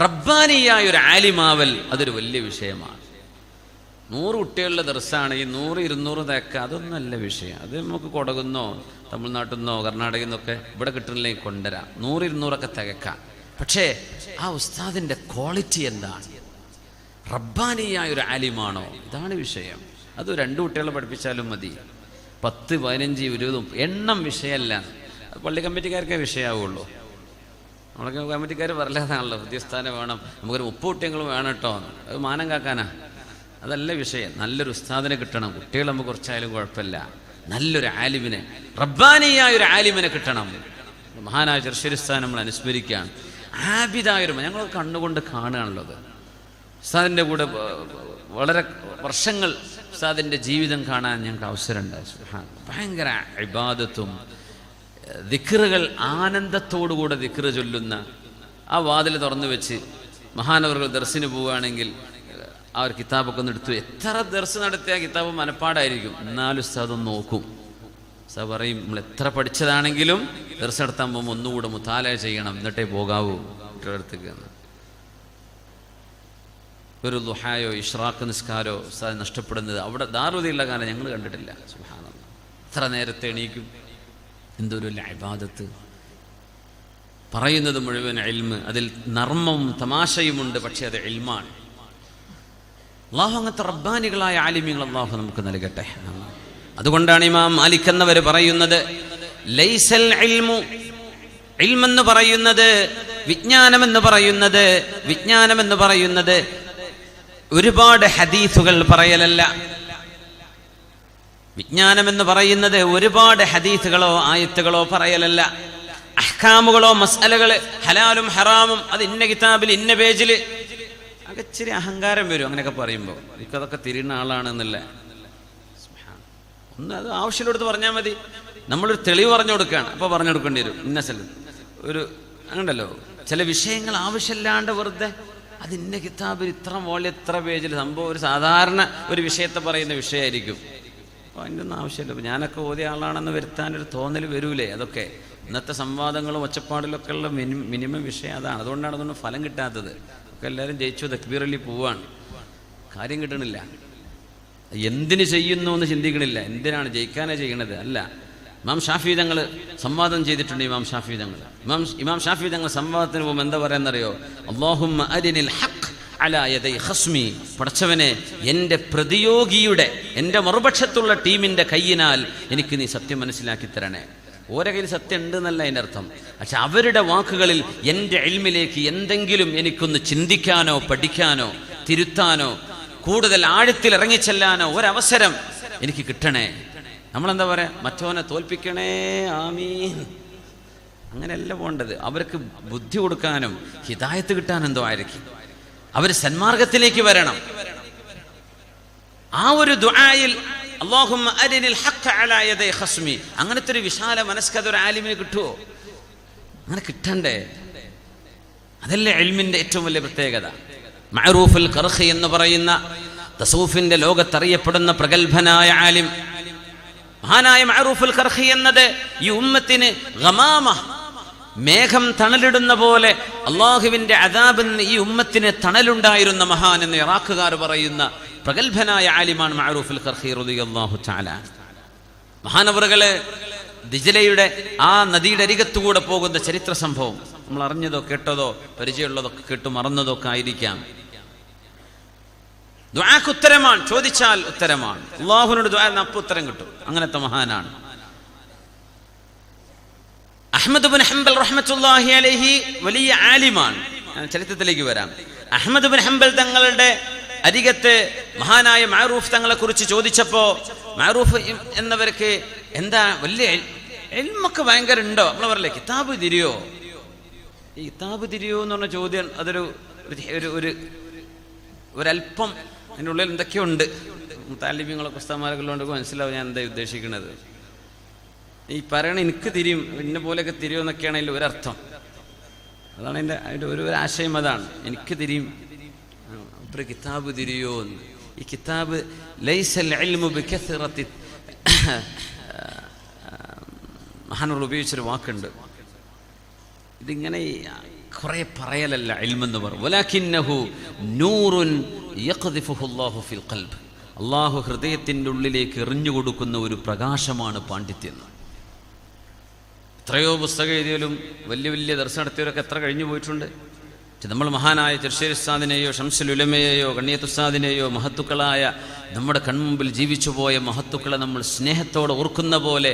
റബ്ബാനിയായ ഒരു ആലിമാവൽ അതൊരു വലിയ വിഷയമാണ്. 100 കുട്ടികളുടെ ദർസാണ്, ഈ 100-200 തേക്ക അതൊന്നല്ല വിഷയം. അത് നമുക്ക് കൊടകുന്നോ തമിഴ്നാട്ടിൽ നിന്നോ കർണാടകയിൽ നിന്നൊക്കെ ഇവിടെ കിട്ടുന്നില്ലെങ്കിൽ കൊണ്ടുവരാം. 100-200 തികക്കാം. പക്ഷേ ആ ഉസ്താദിൻ്റെ ക്വാളിറ്റി എന്താണ്? റബ്ബാനിയായ ഒരു ആലിമാണോ? ഇതാണ് വിഷയം. അത് 2 കുട്ടികളെ പഠിപ്പിച്ചാലും മതി. 10, 15, 20 എണ്ണം വിഷയമല്ല. പള്ളി കമ്മിറ്റിക്കാർക്കേ വിഷയമാവുള്ളൂ. നമ്മളൊക്കെ കമ്മിറ്റിക്കാർ പറയലാതാണല്ലോ, ഉദ്യോഗസ്ഥാനം വേണം, നമുക്കൊരു 30 കുട്ടികളും വേണം കേട്ടോ. അത് മാനം കാക്കാനാ, അതല്ല വിഷയം. നല്ലൊരു ഉസ്താദിനെ കിട്ടണം. കുട്ടികൾ നമുക്ക് കുറച്ചായാലും കുഴപ്പമില്ല. നല്ലൊരു ആലിമിനെ, റബ്ബാനിയായ ഒരു ആലിമിനെ കിട്ടണം. മഹാനായ ചെറുശ്ശേരിസ്ഥാനം നമ്മൾ അനുസ്മരിക്കുകയാണ്. ആബിദായൊരു, ഞങ്ങൾ കണ്ണുകൊണ്ട് കാണുകയാണുള്ളത്. ഉസ്താദിൻ്റെ കൂടെ വളരെ വർഷങ്ങൾ ഉസ്താദിൻ്റെ ജീവിതം കാണാൻ ഞങ്ങൾക്ക് അവസരമുണ്ടായി. ഭയങ്കര ഇബാദത്തും ദിക്റുകൾ, ആനന്ദത്തോടുകൂടെ ദിക്റ് ചൊല്ലുന്ന ആ വാതിൽ തുറന്നു വെച്ച് മഹാനവറുകൾ ദർസിന് പോവുകയാണെങ്കിൽ ആ ഒരു കിതാബൊക്കെ ഒന്ന് എടുത്തു. എത്ര ദർസ് നടത്തിയ കിതാബ് മനപ്പാടായിരിക്കും, എന്നാലും ഉസ്താദ് ഒന്ന് നോക്കും. ഉസ്താദ് പറയും, നമ്മൾ എത്ര പഠിച്ചതാണെങ്കിലും ദർസ് നടത്താൻ പോകുമ്പോൾ ഒന്നുകൂടെ മുതാല ചെയ്യണം, എന്നിട്ടേ പോകാവൂ കുട്ടികളടുത്തേക്ക്. ഒരു ദുഹായോ ഇഷ്റാഖ് നിസ്കാരോ ഉസ്താദ് നഷ്ടപ്പെടുന്നത് അവിടെ ദാറുദിയുള്ള കാലം ഞങ്ങൾ കണ്ടിട്ടില്ല. സുബ്ഹാനല്ലാഹ്, എത്ര നേരത്തെ എണീക്കും, എന്തൊരു ഇബാദത്ത്. പറയുന്നത് മുഴുവൻ ഇൽമ്, അതിൽ നർമ്മവും തമാശയുമുണ്ട്, പക്ഷേ അത് ഇൽമാണ്. അല്ലാഹു അങ്ങനത്തെ റബ്ബാനികളായ ആലിമീങ്ങൾ അല്ലാഹു നമുക്ക് നൽകട്ടെ. അതുകൊണ്ടാണ് ഇമാം മാലിക് എന്നവർ പറയുന്നത്, ലൈസൽ ഇൽമു, ഇൽമെന്ന് പറയുന്നത്, വിജ്ഞാനമെന്ന് പറയുന്നത് ഒരുപാട് ഹദീസുകൾ പറയലല്ല. വിജ്ഞാനമെന്ന് പറയുന്നത് ഒരുപാട് ഹദീസുകളോ ആയത്തുകളോ പറയലല്ല. അഹ്കാമുകളോ മസ്അലകള്, ഹലാലും ഹറാമും, അത് ഇന്ന കിതാബിൽ ഇന്ന പേജിൽ. അതൊക്കെ ഇച്ചിരി അഹങ്കാരം വരും അങ്ങനെയൊക്കെ പറയുമ്പോൾ. എനിക്കതൊക്കെ തിരിയുന്ന ആളാണെന്നല്ല. ഒന്ന് അത് ആവശ്യമുള്ളടുത്ത് പറഞ്ഞാൽ മതി. നമ്മളൊരു തെളിവ് പറഞ്ഞു കൊടുക്കുകയാണ്, അപ്പോൾ പറഞ്ഞു കൊടുക്കേണ്ടി വരും. ഇന്ന സ്ഥലം ഒരു അങ്ങനല്ലോ ചില വിഷയങ്ങൾ ആവശ്യമില്ലാണ്ട് വെറുതെ അത് ഇന്ന കിതാബിൽ ഇത്ര മോളിൽ ഇത്ര പേജിൽ സംഭവം ഒരു സാധാരണ ഒരു വിഷയത്തെ പറയുന്ന വിഷയമായിരിക്കും. അപ്പോൾ അതിൻ്റെ ഒന്നും ആവശ്യമില്ല. അപ്പോൾ ഞാനൊക്കെ ഓതിയ ആളാണെന്ന് വരുത്താനൊരു തോന്നൽ വരൂലേ? അതൊക്കെ ഇന്നത്തെ സംവാദങ്ങളും ഒച്ചപ്പാടിലൊക്കെ ഉള്ള മിനിമം വിഷയം അതാണ്. അതുകൊണ്ടാണ് അതൊന്നും ഫലം കിട്ടാത്തത്. ഒക്കെ എല്ലാവരും ജയിച്ചു തക്ബീറല്ലി പോവാണ്, കാര്യം കിട്ടണില്ല. എന്തിന് ചെയ്യുന്നു എന്ന് ചിന്തിക്കണില്ല. എന്തിനാണ് ജയിക്കാനാണ് ചെയ്യണത്? അല്ല. ഇമാം ഷാഫി തങ്ങൾ സംവാദം ചെയ്തിട്ടുണ്ട്. ഇമാം ഷാഫി തങ്ങൾ സംവാദത്തിന് പോകുമ്പോൾ എന്താ പറയാന്നറിയോ? അല്ലാഹുമ്മ അരിനിൽ ഹഖ് അലാ യദൈ ഖസ്മി, പടച്ചവനെ എൻ്റെ പ്രതിയോഗിയുടെ, എൻ്റെ മറുപക്ഷത്തുള്ള ടീമിൻ്റെ കയ്യിനാൽ എനിക്ക് നീ സത്യം മനസ്സിലാക്കി തരണേ. ഓരോ കയ്യിൽ സത്യം ഉണ്ട് എന്നല്ല അതിൻ്റെ അർത്ഥം. പക്ഷെ അവരുടെ വാക്കുകളിൽ എൻ്റെ ഇൽമിലേക്ക് എന്തെങ്കിലും എനിക്കൊന്ന് ചിന്തിക്കാനോ പഠിക്കാനോ തിരുത്താനോ കൂടുതൽ ആഴത്തിൽ ഇറങ്ങിച്ചെല്ലാനോ ഒരവസരം എനിക്ക് കിട്ടണേ. നമ്മളെന്താ പറയാ, മറ്റവനെ തോൽപ്പിക്കണേ ആമീൻ, അങ്ങനെയല്ല പോകേണ്ടത്. അവർക്ക് ബുദ്ധി കൊടുക്കാനും ഹിദായത്ത് കിട്ടാനും എന്തോ ആയിരിക്കും. അവർ സന്മാർഗത്തിലേക്ക് വരണം. ആ ഒരു ദുആയിൽ അല്ലാഹുമ്മ അരിനിൽ ഹഖ്ഖ അലാ യദൈ ഖസ്മി, അങ്ങനത്തെ ഒരു വിശാല മനസ്കത ഒരു ആലിമിന് കിട്ടുമോ? അങ്ങനെ കിട്ടണ്ടേ? അതല്ലേ ഇൽമിന്റെ ഏറ്റവും വലിയ പ്രത്യേകത. മഅറൂഫുൽ ഖർഖി എന്ന് പറയുന്ന തസൂഫിന്റെ ലോകത്തറിയപ്പെടുന്ന പ്രഗത്ഭനായ ആലിം, മഹാനായ മഅറൂഫുൽ ഖർഖി എന്നത് ഈ ഉമ്മത്തിന് ഗമാമ, മേഘം തണലിടുന്ന പോലെ അള്ളാഹുവിന്റെ അദാബിന് ഈ ഉമ്മത്തിന് തണലുണ്ടായിരുന്ന മഹാൻ എന്ന് ഇറാഖുകാർ പറയുന്ന പ്രഗത്ഭനായ ആലിമാണ് മഅറൂഫുൽ ഖർഖി റളിയല്ലാഹു തആല. മഹാനവറുകള് ദിജ്ലയുടെ ആ നദിയുടെ അരികത്തുകൂടെ പോകുന്ന ചരിത്ര സംഭവം നമ്മൾ അറിഞ്ഞതോ കേട്ടതോ പരിചയമുള്ളതൊക്കെ കേട്ടു മറന്നതോ ഒക്കെ ആയിരിക്കാം. ദുആക്ക് ഉത്തരമാണ്, ചോദിച്ചാൽ ഉത്തരമാണ്. അള്ളാഹുവിനോട് ദുആ അപ്പം ഉത്തരം കിട്ടും. അങ്ങനത്തെ മഹാനാണ് അഹ്മദ് ഇബ്നു ഹംബൽ റഹ്മത്തുള്ളാഹി അലൈഹി. വലിയ ആലിമാണ്. ചരിത്രത്തിലേക്ക് വരാം. അഹ്മദ് ഇബ്നു ഹംബൽ തങ്ങളുടെ അരികത്ത് മഹാനായ മഅറൂഫ് തങ്ങളെ കുറിച്ച് ചോദിച്ചപ്പോ, മഅറൂഫ് എന്നവർക്ക് എന്താ വലിയ ഇൽമൊക്കെ ഭയങ്കര ഉണ്ടോ? നമ്മൾ പറയല്ലേ കിതാബ് തിരിയോ? ഈ കിതാബ് തിരിയോ എന്ന് പറഞ്ഞ ചോദ്യം അതൊരു ഒരല്പം അതിൻ്റെ ഉള്ളിൽ എന്തൊക്കെയോ ഉണ്ട്. താലിബ്യങ്ങളൊക്കെ ഉസ്താദുമാരൊക്കെ ഉള്ളതുകൊണ്ട് മനസ്സിലാവും ഞാൻ എന്താ ഉദ്ദേശിക്കുന്നത്. ഈ പറയണ എനിക്ക് തിരിയും, ഇന്ന പോലെയൊക്കെ തിരിയോ എന്നൊക്കെയാണ് അതിൽ ഒരർത്ഥം. അതാണ് അതിൻ്റെ ഒരു ആശയം. അതാണ് എനിക്ക് തിരിയും, ഒരു കിതാബ് തിരിയോ എന്ന്. ഈ കിതാബ് ലൈസൽ ഇൽമു ബികസറത്തി, മഹാനവർ ഉപയോഗിച്ചൊരു വാക്കുണ്ട്. ഇതിങ്ങനെ കുറെ പറയലല്ല ഇൽമെന്ന് പറയും. വലാകിന്നഹു നൂറുൻ യഖ്ദിഫുഹു അല്ലാഹു ഫിൽ ഖൽബ്, അള്ളാഹു ഹൃദയത്തിൻ്റെ ഉള്ളിലേക്ക് എറിഞ്ഞു കൊടുക്കുന്ന ഒരു പ്രകാശമാണ് പാണ്ഡിത്യം. എത്രയോ പുസ്തകം എഴുതിയാലും വലിയ വലിയ ദർശനം നടത്തിയവരൊക്കെ എത്ര കഴിഞ്ഞു പോയിട്ടുണ്ട്. നമ്മൾ മഹാനായ ചെറുശ്ശേരി ഉസ്താദിനെയോ ഷംസുൽ ഉലമയെയോ കണ്ണിയത്ത് ഉസ്താദിനെയോ മഹത്തുക്കളായ നമ്മുടെ കൺമുമ്പിൽ ജീവിച്ചു പോയ മഹത്തുക്കളെ നമ്മൾ സ്നേഹത്തോടെ ഓർക്കുന്ന പോലെ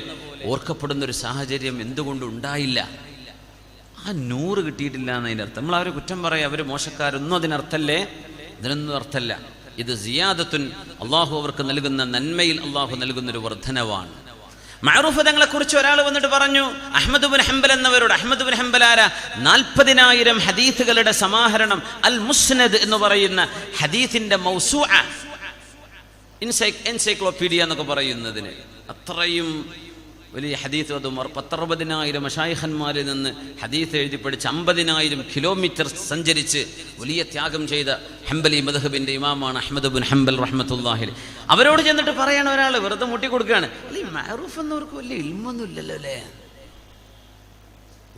ഓർക്കപ്പെടുന്നൊരു സാഹചര്യം എന്തുകൊണ്ടും ഉണ്ടായില്ല. ആ നൂറ് കിട്ടിയിട്ടില്ല എന്നതിൻ്റെ അർത്ഥം. നമ്മൾ അവരെ കുറ്റം പറയാം, അവർ മോശക്കാരൊന്നും അതിനർത്ഥല്ലേ? ഇതിനൊന്നും അർത്ഥമല്ല. ഇത് സിയാദത്തുൻ, അള്ളാഹു അവർക്ക് നൽകുന്ന നന്മയിൽ അള്ളാഹു നൽകുന്നൊരു വർധനവാണ്. മഅറൂഫ് തങ്ങളെ കുറിച്ച് ഒരാൾ വന്നിട്ട് പറഞ്ഞു അഹ്മദ് ഇബ്നു ഹംബൽ എന്നവരോട്. അഹ്മദ് ഇബ്നു ഹംബൽ ആരാ? 40,000 ഹദീസുകളുടെ സമാഹരണം അൽ മുസ്നദ് എന്ന് പറയുന്ന ഹദീസിന്റെ മൗസൂഅ, എൻസൈക്ലോപീഡിയ എന്നൊക്കെ പറയുന്നതിന് അത്രയും വലിയ ഹദീസ്. അതും 10-60,000 മശായിഖന്മാരിൽ നിന്ന് ഹദീസ് എഴുതി പഠിച്ച് 50,000 കിലോമീറ്റർ സഞ്ചരിച്ച് വലിയ ത്യാഗം ചെയ്ത ഹംബലി മദ്ഹബിന്റെ ഇമാമാണ് അഹ്മദ് ഇബ്നു ഹംബൽ റഹ്മത്തുള്ളാഹി അലൈഹി. അവരോട് ചെന്നിട്ട് പറയണ ഒരാൾ വെറുതെ മുട്ടി കൊടുക്കുകയാണ്, അല്ലെ മഅറൂഫ് എന്നവർക്ക് വലിയ ഇൽമൊന്നും ഇല്ലല്ലോ അല്ലേ?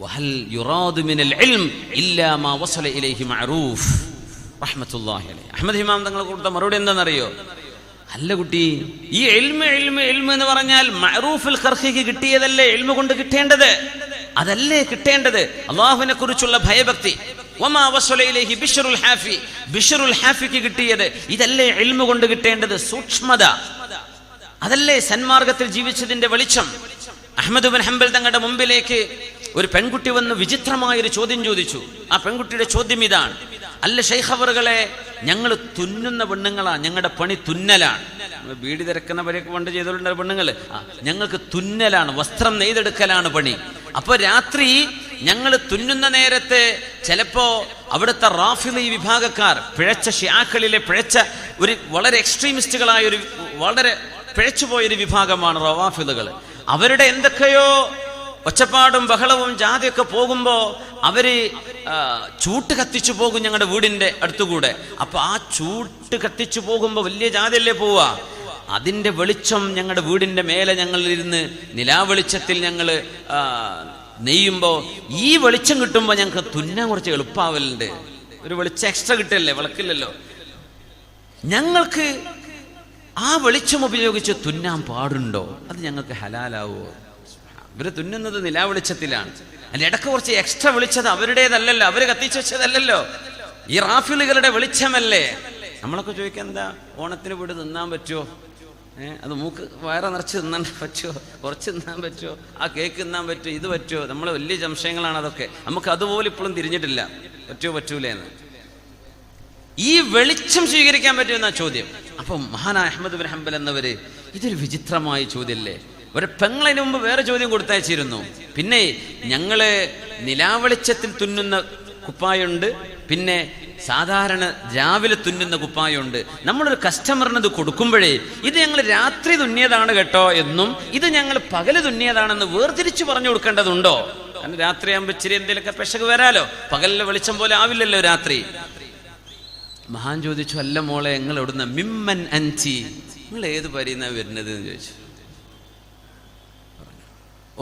വഹൽ യുറാദു മിനൽ ഇൽം ഇല്ലാ മാ വസല ഇലൈഹി മഅറൂഫ് റഹ്മത്തുള്ളാഹി അലൈഹി. അഹ്മദ് ഇമാം തങ്ങൾ കൊടുത്ത മറുപടി എന്താണെന്നറിയോ? അല്ല കുട്ടി, ഈ ഇൽമ എന്ന് പറഞ്ഞാൽ മഅറൂഫുൽ ഖർഖിക്ക് കിട്ടിയതല്ലേ ഇൽമ കൊണ്ട് കിട്ടേണ്ടത്? അതല്ലേ കിട്ടേണ്ടത്? അള്ളാഹുവിനെ കുറിച്ചുള്ള ഭയഭക്തി. വമാ വസല ഇലൈഹി ബിശ്റുൽ ഹാഫി, ബിശ്റുൽ ഹാഫിക്ക് കിട്ടിയത് ഇതല്ലേ ഇൽമ കൊണ്ട് കിട്ടേണ്ടത്? സൂക്ഷ്മത. അതല്ലേ സന്മാർഗത്തിൽ ജീവിച്ചതിന്റെ വെളിച്ചം. അഹ്മദ് ഇബ്നു ഹംബൽ തങ്ങളുടെ മുമ്പിലേക്ക് ഒരു പെൺകുട്ടി വന്ന് വിചിത്രമായൊരു ചോദ്യം ചോദിച്ചു. ആ പെൺകുട്ടിയുടെ ചോദ്യം ഇതാണ്, അല്ല ശൈഖ് അവറുകളെ, ഞങ്ങൾ തുന്നുന്ന പെണ്ണുങ്ങളാ, ഞങ്ങളുടെ പണി തുന്നലാണ്. ബീഡി തിരക്കുന്ന പണിയൊക്കെ പണ്ട് ചെയ്തോളുണ്ട് പെണ്ണുങ്ങൾ. ഞങ്ങൾക്ക് തുന്നലാണ്, വസ്ത്രം നെയ്തെടുക്കലാണ് പണി. അപ്പൊ രാത്രി ഞങ്ങൾ തുന്നുന്ന നേരത്തെ ചിലപ്പോ അവിടുത്തെ റാഫിളി വിഭാഗക്കാർ, പിഴച്ച ഷിയാക്കളിലെ പിഴച്ച ഒരു വളരെ എക്സ്ട്രീമിസ്റ്റുകളായ ഒരു വളരെ പിഴച്ചുപോയൊരു വിഭാഗമാണ് റവാഫിളുകൾ. അവരുടെ എന്തൊക്കെയോ ഒച്ചപ്പാടും ബഹളവും ജാതിയൊക്കെ പോകുമ്പോ അവര് ചൂട്ട് കത്തിച്ചു പോകും ഞങ്ങളുടെ വീടിന്റെ അടുത്തുകൂടെ. അപ്പൊ ആ ചൂട്ട് കത്തിച്ചു പോകുമ്പോ വലിയ ജാതിയല്ലേ പോവുക, അതിന്റെ വെളിച്ചം ഞങ്ങളുടെ വീടിന്റെ മേലെ ഞങ്ങളിരുന്ന് നിലാവെളിച്ചത്തിൽ ഞങ്ങൾ നെയ്യുമ്പോ ഈ വെളിച്ചം കിട്ടുമ്പോ ഞങ്ങൾക്ക് തുന്നാൻ കുറച്ച് എളുപ്പാവലുണ്ട്. ഒരു വെളിച്ചം എക്സ്ട്രാ കിട്ടല്ലേ, വിളക്കില്ലല്ലോ. ഞങ്ങൾക്ക് ആ വെളിച്ചം ഉപയോഗിച്ച് തുന്നാൻ പാടുണ്ടോ? അത് ഞങ്ങൾക്ക് ഹലാലാവോ? ഇവര് തുന്നുന്നത് നിലാവെളിച്ചത്തിലാണ്. അല്ല, ഇടക്ക് കുറച്ച് എക്സ്ട്രാ വിളിച്ചത് അവരുടേതല്ലല്ലോ, അവര് കത്തിച്ചു വെച്ചതല്ലല്ലോ, ഈ റാഫിളുകളുടെ വെളിച്ചമല്ലേ. നമ്മളൊക്കെ ചോദിക്കാൻ, എന്താ ഓണത്തിന് വീട് തിന്നാൻ പറ്റുമോ? അത് മൂക്ക് വയറ് നിറച്ച് തിന്നാൻ പറ്റുമോ, കുറച്ച് തിന്നാൻ പറ്റുമോ, ആ കേക്ക് തിന്നാൻ പറ്റുമോ, ഇത് പറ്റുമോ? നമ്മൾ വലിയ സംശയങ്ങളാണ് അതൊക്കെ. നമുക്ക് അതുപോലെ ഇപ്പോഴും തിരിഞ്ഞിട്ടില്ല, പറ്റുമോ പറ്റൂലെന്ന്. ഈ വെളിച്ചം സ്വീകരിക്കാൻ പറ്റുമെന്നാ ചോദ്യം. അപ്പം മഹാനായ അഹ്മദ് ബിൻ ഹംബൽ എന്നവര് ഇതൊരു വിചിത്രമായ ചോദ്യമല്ലേ. ഒരു പെങ്ങളതിന് മുമ്പ് വേറെ ചോദ്യം കൊടുത്തയച്ചിരുന്നു. പിന്നെ ഞങ്ങള് നിലാവെളിച്ചത്തിൽ തുന്നുന്ന കുപ്പായുണ്ട്, പിന്നെ സാധാരണ രാവിലെ തുന്നുന്ന കുപ്പായുണ്ട്. നമ്മളൊരു കസ്റ്റമറിന് ഇത് കൊടുക്കുമ്പോഴേ ഇത് ഞങ്ങൾ രാത്രി തുന്നിയതാണ് കേട്ടോ എന്നും ഇത് ഞങ്ങൾ പകല് തുന്നിയതാണെന്ന് വേർതിരിച്ചു പറഞ്ഞു കൊടുക്കേണ്ടതുണ്ടോ? കാരണം രാത്രിയാകുമ്പോൾ ഇച്ചിരി എന്തെങ്കിലുമൊക്കെ പെശക് വരാലോ, പകലിലെ വെളിച്ചം പോലെ ആവില്ലല്ലോ രാത്രി. മഹാൻ ചോദിച്ചു, അല്ല മോളെ, നിങ്ങൾ എവിടുന്ന, മിമ്മൻ അൻചി, നിങ്ങൾ ഏത് പരിന്നാ വരുന്നത് എന്ന് ചോദിച്ചു.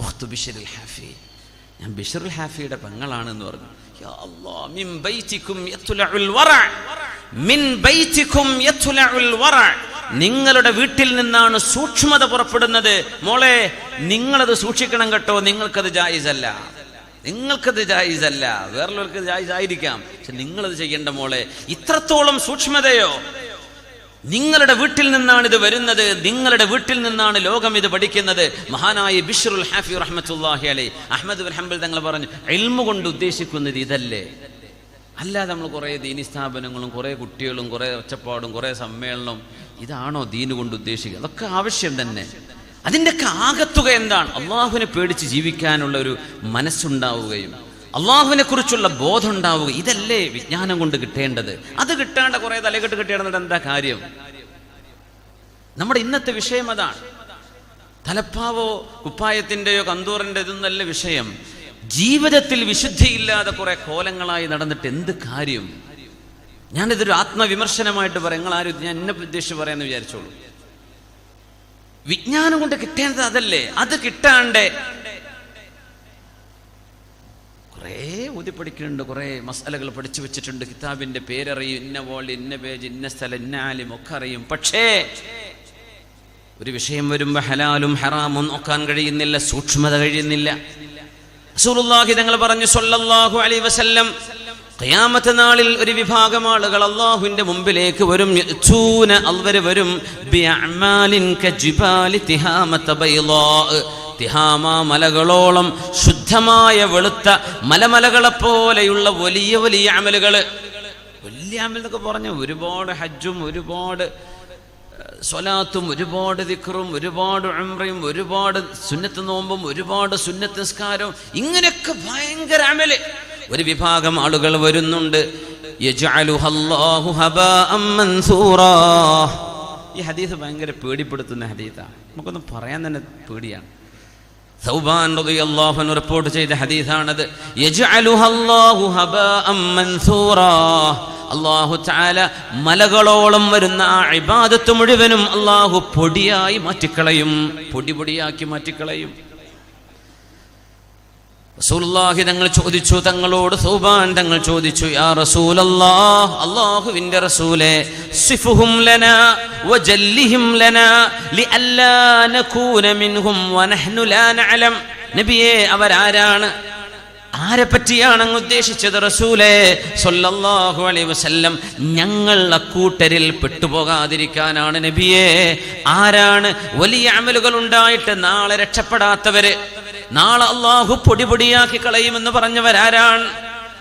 ഉഖ്തു ബിശ്റുൽ ഹാഫി, ഞാൻ ബിശ്റുൽ ഹാഫിയുടെ പെങ്ങളാണെന്ന് പറഞ്ഞു. യാ അല്ലാഹ്, മിൻ ബൈതികും യത്ലഉൽ വറ, മിൻ ബൈതികും യത്ലഉൽ വറ, നിങ്ങളുടെ വീട്ടിൽ നിന്നാണ് സൂക്ഷ്മത പുറപ്പെടുന്നത്. മോളെ, നിങ്ങളത് സൂക്ഷിക്കണം കേട്ടോ, നിങ്ങൾക്കത് ജായിസല്ല, നിങ്ങൾക്കത് ജായിസല്ല. വേറുള്ളവർക്ക് ജായിസ് ആയിരിക്കാം, പക്ഷെ നിങ്ങളത് ചെയ്യേണ്ട മോളെ. ഇത്രത്തോളം സൂക്ഷ്മതയോ? നിങ്ങളുടെ വീട്ടിൽ നിന്നാണ് ഇത് വരുന്നത്, നിങ്ങളുടെ വീട്ടിൽ നിന്നാണ് ലോകം ഇത് പഠിക്കുന്നത്. മഹാനായ ബിശ്റുൽ ഹാഫി റഹ്മത്തുള്ളാഹി അലൈഹി അഹ്മദ് ബിൻ ഹംബൽ തങ്ങൾ പറഞ്ഞു, ഇൽമു കൊണ്ട് ഉദ്ദേശിക്കുന്നത് ഇതല്ലേ, അല്ലാതെ നമ്മൾ കുറേ ദീനി സ്ഥാപനങ്ങളും കുറേ കുട്ടികളും കുറേ ഒച്ചപ്പാടും കുറേ സമ്മേളനവും, ഇതാണോ ദീന് കൊണ്ട് ഉദ്ദേശിക്കുക? അതൊക്കെ ആവശ്യം തന്നെ. അതിൻ്റെയൊക്കെ ആകത്തുക എന്താണ്? അള്ളാഹുവിനെ പേടിച്ച് ജീവിക്കാനുള്ള ഒരു മനസ്സുണ്ടാവുകയും അള്ളാഹുവിനെ കുറിച്ചുള്ള ബോധം ഉണ്ടാവുക. ഇതല്ലേ വിജ്ഞാനം കൊണ്ട് കിട്ടേണ്ടത്. അത് കിട്ടാണ്ട കുറെ തലകെട്ട് കിട്ടിയിടുന്നിട്ട് എന്താ കാര്യം? നമ്മുടെ ഇന്നത്തെ വിഷയം അതാണ്. തലപ്പാവോ കുപ്പായത്തിൻ്റെയോ കന്തൂറിൻ്റെ ഇതൊന്നല്ല വിഷയം. ജീവിതത്തിൽ വിശുദ്ധിയില്ലാതെ കുറെ കോലങ്ങളായി നടന്നിട്ട് എന്ത് കാര്യം? ഞാനിതൊരു ആത്മവിമർശനമായിട്ട് പറയാം. നിങ്ങൾ ആരും ഞാൻ എന്നെ ഉദ്ദേശിച്ച് പറയാമെന്ന് വിചാരിച്ചോളൂ. വിജ്ഞാനം കൊണ്ട് കിട്ടേണ്ടത് അതല്ലേ? അത് കിട്ടാണ്ട് കുറേ ഊതിപ്പടിക്കുന്നുണ്ട്, കുറേ മസാലകൾ പഠിച്ചു വെച്ചിട്ടുണ്ട്, കിതാബിന്റെ പേരറിയും, ഇന്ന വോളി, ഇന്ന പേജ്, ഇന്ന സ്ഥലം, ഇന്ന ആലിം ഒക്കെ അറിയും. പക്ഷേ ഒരു വിഷയം വരുമ്പോൾ ഹലാലും ഹറാമും നോക്കാൻ കഴിയുന്നില്ല, സൂക്ഷ്മത കഴിയുന്നില്ല. റസൂലുള്ളാഹി തങ്ങൾ പറഞ്ഞു സ്വല്ലല്ലാഹു അലൈഹി വസല്ലം, ഖിയാമത്ത് നാളിൽ ഒരു വിഭാഗം ആളുകൾ അല്ലാഹുവിന്റെ മുമ്പിലേക്ക് വരും. അവര് വരും ബിഅഅമാലിൻ കജിബാലി തിഹാമത ബൈളാ, തിഹാമ മലകളോളം ശുദ്ധമായ വെളുത്ത മലമലകളെ പോലെയുള്ള വലിയ വലിയ അമലുകള്. വലിയ അമൽ എന്നൊക്കെ പറഞ്ഞ ഒരുപാട് ഹജ്ജും ഒരുപാട് സ്വലാത്തും ഒരുപാട് ദിക്റും ഒരുപാട് ഉംറയും ഒരുപാട് സുന്നത്ത് നോമ്പും ഒരുപാട് സുന്നത്ത് നിസ്കാരവും, ഇങ്ങനെയൊക്കെ ഭയങ്കര അമല്. ഒരു വിഭാഗം ആളുകൾ വരുന്നുണ്ട്. യജ്അലുഹല്ലാഹു ഹബാഅൻ മൻസൂറാ. ഈ ഹദീസ് ഭയങ്കര പേടിപ്പെടുത്തുന്ന ഹദീസാണ്. നമുക്കൊന്നും പറയാൻ തന്നെ പേടിയാണ്. സൗബാൻ റളിയല്ലാഹു അൻഹു റിപ്പോർട്ട് ചെയ്ത ഹദീസാണത്. യജ്അലുഹല്ലാഹു ഹബാഅൻ മൻസൂറാ. അല്ലാഹു തആല മലകളോളം വരുന്ന ആ ഇബാദത്ത് മുഴുവനും അല്ലാഹു പൊടിയായി മാറ്റിക്കളയും, പൊടി പൊടിയാക്കി മാറ്റിക്കളയും. റസൂലുള്ളാഹി തങ്ങൾ ചോദിച്ചു, തങ്ങളോട് സൗബാൻ തങ്ങൾ ചോദിച്ചു, യാ റസൂലല്ലാഹ്, അല്ലാഹുവിന്റെ റസൂലേ, സിഫുഹും ലനാ വജല്ലിഹിം ലനാ ലിഅല്ലാ നകൂന മിൻഹും വനഹ്നു ലാ നഅലം. നബിയേ, അവരാരാണ്, ആരെ പറ്റിയാണ് അങ്ങ് ഉദ്ദേശിച്ചത് റസൂലേ സ്വല്ലല്ലാഹു അലൈഹി വസല്ലം? ഞങ്ങൾ അക്കൂട്ടരിൽ പെട്ടുപോകാതിരിക്കാനാണ് നബിയേ. ആരാണ് വലിയ അമലുകൾ ഉണ്ടായിട്ട് നാളെ രക്ഷപ്പെടാത്തവര്, നാളെ അല്ലാഹു പൊടി പൊടിയാക്കി കളയുമെന്ന് പറഞ്ഞവരാരാണ്?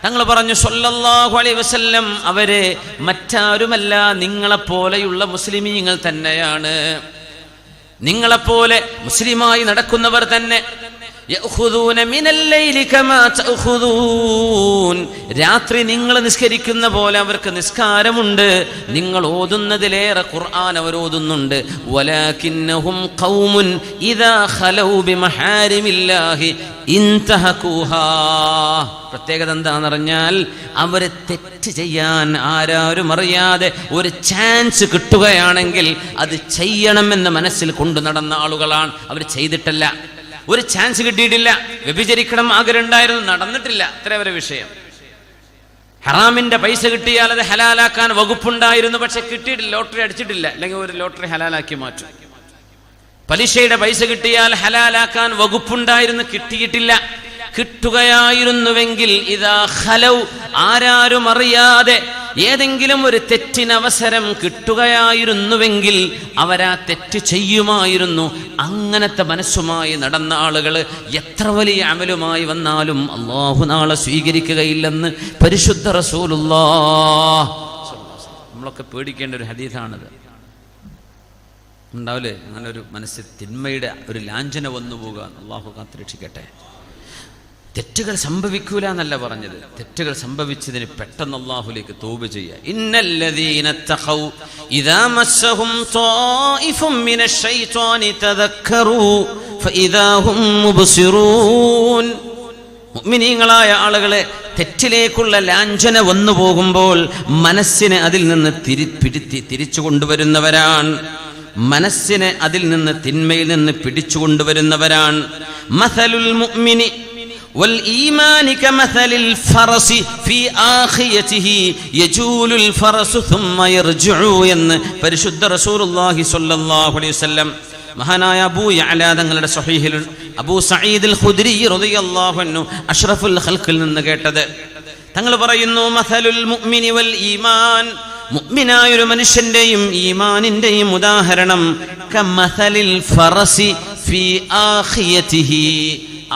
തങ്ങൾ പറഞ്ഞു സ്വല്ലല്ലാഹു അലൈഹി വസല്ലം, അവരെ മറ്റാരുമല്ല, നിങ്ങളെപ്പോലെയുള്ള മുസ്ലിമീങ്ങൾ തന്നെയാണ്. നിങ്ങളെപ്പോലെ മുസ്ലിമായി നടക്കുന്നവർ തന്നെ. യഖുദൂന മിനൽ ലൈലി കമാ തഖുദൂൻ. രാത്രി നിങ്ങൾ നിസ്കരിക്കുന്ന പോലെ അവർക്ക് നിസ്കാരമുണ്ട്. നിങ്ങൾ ഓതുന്നതിലേറെ ഖുർആൻ അവർ ഓതുന്നുണ്ട്. വലാകിന്നഹും ഖൗമുൻ ഇദാ ഖലൗ ബിമഹാരിമില്ലാഹി ഇൻതഹകൂഹാ. പ്രത്യേകത എന്താണെന്ന് പറഞ്ഞാൽ, അവരെ തെറ്റ് ചെയ്യാൻ ആരും അറിയാതെ ഒരു ചാൻസ് കിട്ടുകയാണെങ്കിൽ അത് ചെയ്യണമെന്ന് മനസ്സിൽ കൊണ്ടു നടന്ന ആളുകളാണ്. അവർ ചെയ്തിട്ടല്ല, ഒരു ചാൻസ് കിട്ടിയിട്ടില്ല. വ്യഭിചരിക്കണം ആഗ്രഹം ഉണ്ടായിരുന്നു, നടന്നിട്ടില്ല. അത്ര വരെ വിഷയം. ഹറാമിന്റെ പൈസ കിട്ടിയാൽ അത് ഹലാലാക്കാൻ വകുപ്പുണ്ടായിരുന്നു, പക്ഷെ കിട്ടിയിട്ടില്ല, ലോട്ടറി അടിച്ചിട്ടില്ല, അല്ലെങ്കിൽ ഒരു ലോട്ടറി ഹലാലാക്കി മാറ്റും. പലിശയുടെ പൈസ കിട്ടിയാൽ ഹലാലാക്കാൻ വകുപ്പുണ്ടായിരുന്നു, കിട്ടിയിട്ടില്ല. കിട്ടുകയായിരുന്നുവെങ്കിൽ ഇദാ ഖലൗ, ആരും അറിയാതെ ഏതെങ്കിലും ഒരു തെറ്റിനവസരം കിട്ടുകയായിരുന്നുവെങ്കിൽ അവരാ തെറ്റ് ചെയ്യുമായിരുന്നു. അങ്ങനത്തെ മനസ്സുമായി നടന്ന ആളുകൾ എത്ര വലിയ അമലുമായി വന്നാലും അല്ലാഹു നാളെ സ്വീകരിക്കുകയില്ലെന്ന് പരിശുദ്ധ റസൂലുള്ളാഹ്. നമ്മളൊക്കെ പേടിക്കേണ്ട ഒരു ഹദീസാണത്. ഉണ്ടാവില്ലേ അങ്ങനെ ഒരു മനസ്സിൽ തിന്മയുടെ ഒരു ലാഞ്ചന വന്നു പോകുക. അല്ലാഹു കാത്തുരക്ഷിക്കട്ടെ. തെറ്റുകൾ സംഭവിക്കൂല എന്നല്ല പറഞ്ഞത്, തെറ്റുകൾ സംഭവിച്ചതിന് പെട്ടെന്ന് അല്ലാഹുവിലേക്ക് തൗബ ചെയ്യുക. ഇന്നല്ലദീന തഖൗ ഇദാ മസ്സഹും ത്വായിഫും മിനശ് ശൈത്വാനി തദക്കറൂ ഫഇദാ ഹും മുബ്സിറൂൻ. മുഅ്മിനീങ്ങളായ ആളുകളെ തെറ്റിലേക്കുള്ള ലാഞ്ചന വന്നു പോകുമ്പോൾ മനസ്സിനെ അതിൽ നിന്ന് തിരിച്ചു കൊണ്ടുവരുന്നവരാണ്. മനസ്സിനെ അതിൽ നിന്ന് തിന്മയിൽ നിന്ന് പിടിച്ചു കൊണ്ടുവരുന്നവരാണ്. മസലുൽ മുഅ്മിനി വൽ ഈമാനി കമസലിൽ ഫറസി ഫീ ആഖിയതിഹി യജൂലുൽ ഫറസു സുമ്മ യർജിഉ എന്ന് പരിശുദ്ധ റസൂലുള്ളാഹി സ്വല്ലല്ലാഹു അലൈഹി വസല്ലം മഹാനായ അബൂ യഅല തങ്ങളുടെ സ്വഹീഹിൽ അബൂ സഈദ് അൽ ഖുദ്രി റളിയല്ലാഹു അൻഹു അഷ്റഫുൽ ഖൽഖിൽ നിന്ന് കേട്ടത്. തങ്ങൾ പറയുന്നു, മസലുൽ മുഅ്മിനി വൽ ഈമാൻ, മുഅ്മിനായ ഒരു മനുഷ്യന്റെയും ഈമാനിന്റെയും ഉദാഹരണം കമസലിൽ ഫറസി ഫീ ആഖിയതിഹി.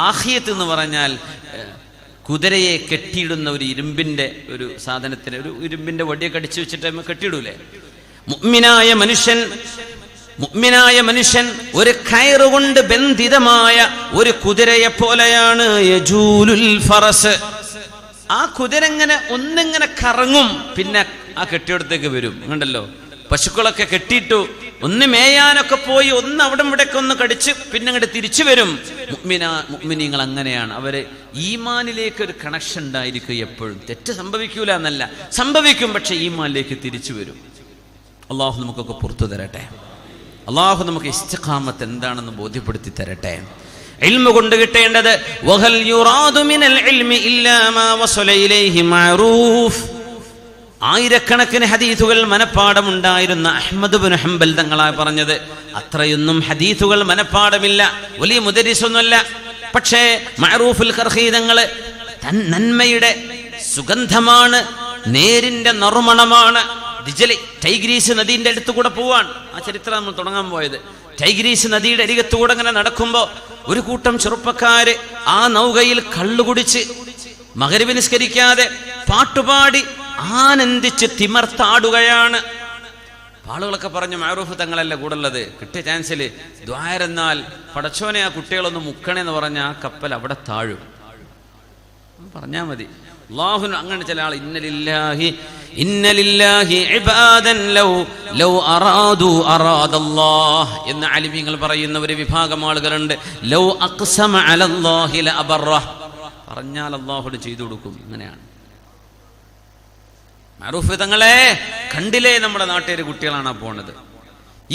ആഖിയത്ത് എന്ന് പറഞ്ഞാൽ കുതിരയെ കെട്ടിയിടുന്ന ഒരു ഇരുമ്പിന്റെ ഒരു സാധനത്തിന്, ഒരു ഇരുമ്പിന്റെ വടിയൊക്കെ അടിച്ചു വെച്ചിട്ട് കെട്ടിയിടൂലേ. മുഅ്മിനായ മനുഷ്യൻ ഒരു കയറുകൊണ്ട് ബന്ധിതമായ ഒരു കുതിരയെ പോലെയാണ്. യജൂലുൽ ഫറസ്, ആ കുതിര ഇങ്ങനെ ഒന്നിങ്ങനെ കറങ്ങും, പിന്നെ ആ കെട്ടിയിടത്തേക്ക് വരും. കണ്ടല്ലോ, പശുക്കളൊക്കെ കെട്ടിയിട്ടു ഒന്ന് മേയാനൊക്കെ പോയി ഒന്ന് അവിടെ ഇവിടെയൊക്കെ ഒന്ന് കടിച്ച് പിന്നെ അങ്ങോട്ട് തിരിച്ചു വരും. മുഅ്മിനീങ്ങൾ അങ്ങനെയാണ്. അവര് ഈമാനിലേക്ക് ഒരു കണക്ഷൻ ഉണ്ടായിരിക്കും എപ്പോഴും. തെറ്റ് സംഭവിക്കൂല എന്നല്ല, സംഭവിക്കും, പക്ഷെ ഈമാനിലേക്ക് തിരിച്ചു വരും. അള്ളാഹു നമുക്കൊക്കെ പുറത്തു തരട്ടെ. അള്ളാഹു നമുക്ക് ഇസ്തിഖാമത്ത് എന്താണെന്ന് ബോധ്യപ്പെടുത്തി തരട്ടെ. ഇൽമു കൊണ്ട് കിട്ടേണ്ടത് വഹൽ യുറാദു മിനൽ ഇൽമി ഇല്ലാ മാ വസല ഇലൈഹി മഅറൂഫ്. ആയിരക്കണക്കിന് ഹദീസുകൾ മനപ്പാടമുണ്ടായിരുന്ന അഹ്മദ് ഇബ്നു ഹംബൽ തങ്ങളായി പറഞ്ഞത്, അത്രയൊന്നും ഹദീസുകൾ മനപ്പാടമില്ല, വലിയ മുദരിസൊന്നുമല്ല. പക്ഷേ മഅറൂഫുൽ ഖർഖി തങ്ങള് നന്മയുടെ സുഗന്ധമാണ്, നേരിന്റെ നറുമണമാണ്. ടൈഗ്രീസ് നദീന്റെ അടുത്ത് കൂടെ പോവാൻ ആ ചരിത്രം നമ്മൾ തുടങ്ങാൻ പോയത്. ടൈഗ്രീസ് നദിയുടെ അരികത്തൂടെ ഇങ്ങനെ നടക്കുമ്പോ ഒരു കൂട്ടം ചെറുപ്പക്കാര് ആ നൗകയിൽ കള്ളുകുടിച്ച് മഗ്‌രിബ് നിസ്കരിക്കാതെ പാട്ടുപാടി ആനന്ദിച്ച് തിമർത്താടുകയാണ്. ആളുകളൊക്കെ പറഞ്ഞു, മഅറൂഫ് തങ്ങളല്ല കൂടുള്ളത്, കിട്ടിയ ചാൻസിൽ ദ്വാരെന്നാൽ പടച്ചോനെ ആ കുട്ടികളൊന്ന് മുക്കണേന്ന് പറഞ്ഞ ആ കപ്പൽ അവിടെ താഴും പറഞ്ഞാൽ മതി. അല്ലാഹുവിന് അങ്ങനെ ചില ആൾ ഇന്നലില്ലാഹി ഇബാദൻ ലൗ അറാദു അറാദല്ലാഹ് എന്ന് അലിമീങ്ങൾ പറയുന്ന ഒരു വിഭാഗം ആളുകളുണ്ട്. ലൗ അഖ്സമ അലല്ലാഹി ലഅബറഹ്, പറഞ്ഞാൽ അല്ലാഹു ചെയ്തു കൊടുക്കും. അങ്ങനെയാണ് മഅറൂഫ് തങ്ങളെ കണ്ടില്ലേ, നമ്മുടെ നാട്ടിലെ കുട്ടികളാണ് പോണത്.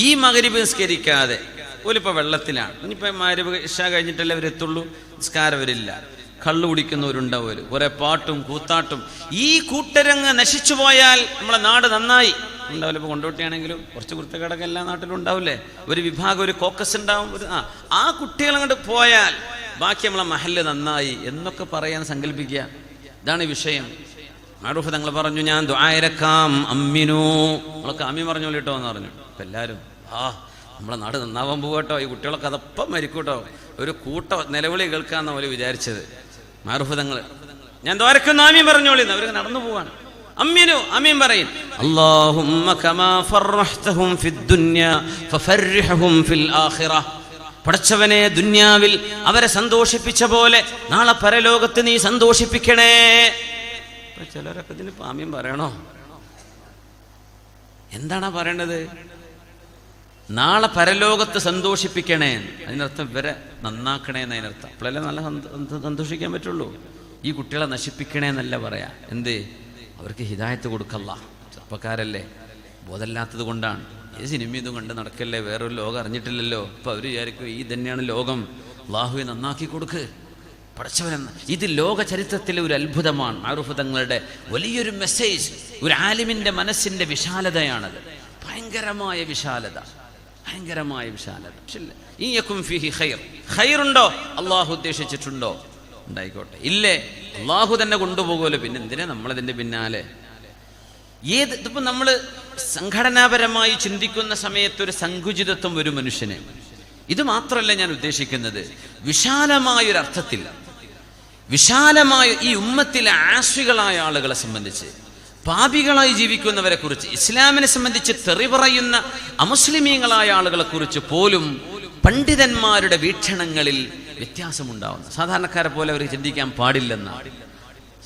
ഈ മഗ്‌രിബ് നിസ്കരിക്കാതെ ഓലിപ്പോ വെള്ളത്തിലാണ്. ഇനിയിപ്പോ മഗ്‌രിബ് ഇശാ കഴിഞ്ഞിട്ടല്ലേ അവരെത്തുള്ളൂ, നിസ്കാരം വരില്ല. കള്ളു കുടിക്കുന്നവരുണ്ടാവും, കുറെ പാട്ടും കൂത്താട്ടും. ഈ കൂട്ടരങ്ങ് നശിച്ചു പോയാൽ നമ്മളെ നാട് നന്നായി ഉണ്ടാവില്ല. ഇപ്പൊ കൊണ്ടോട്ടിയാണെങ്കിലും കുറച്ച് വൃത്തികേടൊക്കെ എല്ലാ നാട്ടിലും ഉണ്ടാവില്ലേ. ഒരു വിഭാഗം, ഒരു കോക്കസ് ഉണ്ടാവും. ആ കുട്ടികൾ അങ്ങോട്ട് പോയാൽ ബാക്കി നമ്മളെ മഹല്ല് നന്നായി എന്നൊക്കെ പറയാൻ സങ്കല്പിക്കുക. ഇതാണ് വിഷയം. മഅറൂഫ് തങ്ങൾ പറഞ്ഞു, ഞാൻ ദുആയിരക്കാം അമ്മിനു, നമ്മളൊക്കെ അമ്മി പറഞ്ഞു കേട്ടോ എന്ന് പറഞ്ഞു. അപ്പൊ എല്ലാവരും നമ്മളെ നാട് നന്നാവാൻ പോകട്ടോ, ഈ കുട്ടികളൊക്കെ അതപ്പം മരിക്കൂട്ടോ, ഒരു കൂട്ട നിലവിളി കേൾക്കാന്ന് പോലെ വിചാരിച്ചത്. മഅറൂഫ് തങ്ങൾ ഞാൻ ദ്വാരക്കുന്ന ആമീൻ പറഞ്ഞോളി, അവർക്ക് നടന്നു പോവാണ്. അമ്മിനു ആമീൻ പറയും. അല്ലാഹുമ്മ കമാ ഫർറഹ്തഹും ഫിദ്ദുനിയ ഫഫർരിഹും ഫിൽ ആഖിറഹ്. പടച്ചവനെ, ദുനിയാവിൽ അവരെ സന്തോഷിപ്പിച്ച പോലെ നാളെ പരലോകത്ത് നീ സന്തോഷിപ്പിക്കണേ. ചിലരൊക്കെ ഇതിന് ആമീൻ പറയണോ? എന്താണ് പറയേണ്ടത്? നാളെ പരലോകത്ത് സന്തോഷിപ്പിക്കണേ, അതിനർത്ഥം ഇവരെ നന്നാക്കണേ എന്നതിനർത്ഥം. അപ്പോഴല്ലേ നല്ല സന്തോഷിക്കാൻ പറ്റുള്ളൂ. ഈ കുട്ടികളെ നശിപ്പിക്കണേ എന്നല്ല പറയാ. എന്ത്? അവർക്ക് ഹിദായത്ത് കൊടുക്കല്ല. ചെറുപ്പക്കാരല്ലേ, ബോധമില്ലാത്തത് കൊണ്ടാണ്. ഈ സിനിമ ഇതും കണ്ട് നടക്കല്ലേ, വേറൊരു ലോകം അറിഞ്ഞിട്ടില്ലല്ലോ. അപ്പൊ അവർ വിചാരിക്കും ഈ തന്നെയാണ് ലോകം, അല്ലാഹുവെ നന്നാക്കി കൊടുക്ക് പടച്ചവനെന്ന്. ഇത് ലോക ചരിത്രത്തിലെ ഒരു അത്ഭുതമാണ്. മഅറൂഫ് തങ്ങളുടെ വലിയൊരു മെസ്സേജ്. ഒരു ആലിമിന്റെ മനസ്സിന്റെ വിശാലതയാണത്. ഭയങ്കരമായ വിശാലത, ഭയങ്കരമായ വിശാലത. ഈ യകും ഫീഹി ഖൈർ, ഖൈറുണ്ടോ അള്ളാഹു ഉദ്ദേശിച്ചിട്ടുണ്ടോ ഉണ്ടായിക്കോട്ടെ. ഇല്ലേ, അള്ളാഹു തന്നെ കൊണ്ടുപോകുമല്ലോ. പിന്നെ എന്തിനാ നമ്മളതിന്റെ പിന്നാലെ? ഇതിപ്പോൾ നമ്മൾ സംഘടനാപരമായി ചിന്തിക്കുന്ന സമയത്ത് ഒരു സങ്കുചിതത്വം ഒരു മനുഷ്യന്. ഇത് മാത്രമല്ല ഞാൻ ഉദ്ദേശിക്കുന്നത്, വിശാലമായൊരർത്ഥത്തിൽ, വിശാലമായ ഈ ഉമ്മത്തിലെ ആശ്രികളായ ആളുകളെ സംബന്ധിച്ച്, പാപികളായി ജീവിക്കുന്നവരെ കുറിച്ച്, ഇസ്ലാമിനെ സംബന്ധിച്ച് തെറി പറയുന്ന അമുസ്ലിമീങ്ങളായ ആളുകളെ കുറിച്ച് പോലും പണ്ഡിതന്മാരുടെ വീക്ഷണങ്ങളിൽ വ്യത്യാസമുണ്ടാവുന്നു. സാധാരണക്കാരെ പോലെ അവർ ചിന്തിക്കാൻ പാടില്ലെന്നാണ്.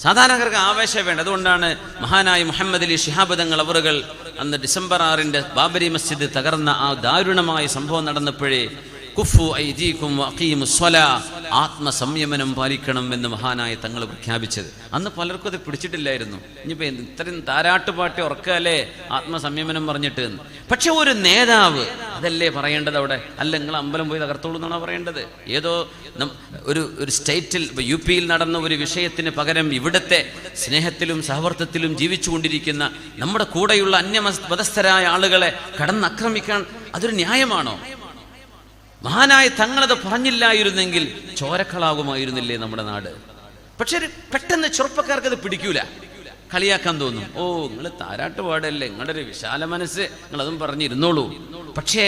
സാധാരണക്കാർക്ക് ആവേശം വേണ്ട. അതുകൊണ്ടാണ് മഹാനായ മുഹമ്മദ് അലി ശിഹാബ് തങ്ങൾ അവറുകൾ അന്ന് ഡിസംബർ 6 ബാബരി മസ്ജിദ് തകർന്ന ആ ദാരുണമായ സംഭവം നടന്നപ്പോഴേ കുഫു ഐദീകും വഖീമുസ് സ്വലാ, ആത്മസംയമനം പാലിക്കണം എന്ന് മഹാനായ തങ്ങൾ പ്രഖ്യാപിച്ചത്. അന്ന് പലർക്കും അത് പിടിച്ചിട്ടില്ലായിരുന്നു. ഇനിയിപ്പോൾ ഇത്രയും താരാട്ടുപാട്ടി ഉറക്കല്ലേ ആത്മസംയമനം പറഞ്ഞിട്ട് എന്ന്. പക്ഷെ ഒരു നേതാവ് അതല്ലേ പറയേണ്ടത് അവിടെ? അല്ല, നിങ്ങൾ അമ്പലം പോയി തകർത്തോളൂ എന്നാണ് പറയേണ്ടത്. ഏതോ ഒരു സ്റ്റേറ്റിൽ, UP യിൽ നടന്ന ഒരു വിഷയത്തിന് പകരം ഇവിടുത്തെ സ്നേഹത്തിലും സഹവർത്തത്തിലും ജീവിച്ചുകൊണ്ടിരിക്കുന്ന നമ്മുടെ കൂടെയുള്ള അന്യമതസ്ഥരായ ആളുകളെ കടന്നാക്രമിക്കാൻ അതൊരു ന്യായമാണോ? മഹാനായ തങ്ങളത് പറഞ്ഞില്ലായിരുന്നെങ്കിൽ ചോരക്കളാകുമായിരുന്നില്ലേ നമ്മുടെ നാട്? പക്ഷെ പെട്ടെന്ന് ചെറുപ്പക്കാർക്ക് അത് പിടിക്കൂല, കളിയാക്കാൻ തോന്നും. ഓ, നിങ്ങൾ താരാട്ട് പാടല്ലേ, നിങ്ങളുടെ ഒരു വിശാല മനസ്സ്, നിങ്ങളതും പറഞ്ഞിരുന്നോളൂ. പക്ഷേ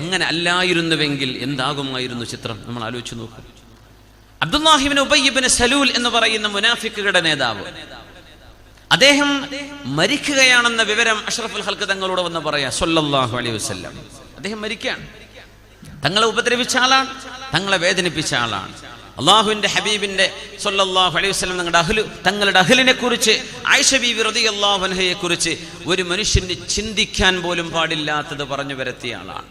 അങ്ങനെ അല്ലായിരുന്നുവെങ്കിൽ എന്താകുമായിരുന്നു ചിത്രം? നമ്മൾ ആലോചിച്ച് നോക്കും. അബ്ദുല്ലാഹി ഇബ്നു ഉബയ്യ് ഇബ്നു സലൂൽ എന്ന് പറയുന്ന മുനാഫിക്കുകളുടെ നേതാവ്, അദ്ദേഹം മരിക്കുകയാണെന്ന വിവരം അഷ്റഫുൽ ഖൽഖ് തങ്ങളോട് വന്ന് പറയാ സ്വല്ലല്ലാഹു അലൈഹി വസല്ലം. അദ്ദേഹം മരിക്കുകയാണ്. തങ്ങളെ ഉപദ്രവിച്ച ആളാണ്, തങ്ങളെ വേദനിപ്പിച്ച ആളാണ്. അള്ളാഹുവിന്റെ ഹബീബിന്റെ സ്വല്ലല്ലാഹു അലൈഹി വസല്ലം തങ്ങളുടെ അഹ്ലിനെ കുറിച്ച്, ആയിഷ ബീവി റളിയല്ലാഹു അൻഹയെ കുറിച്ച് ഒരു മനുഷ്യന് ചിന്തിക്കാൻ പോലും പാടില്ലാത്തത് പറഞ്ഞു വരത്തിയ ആളാണ്.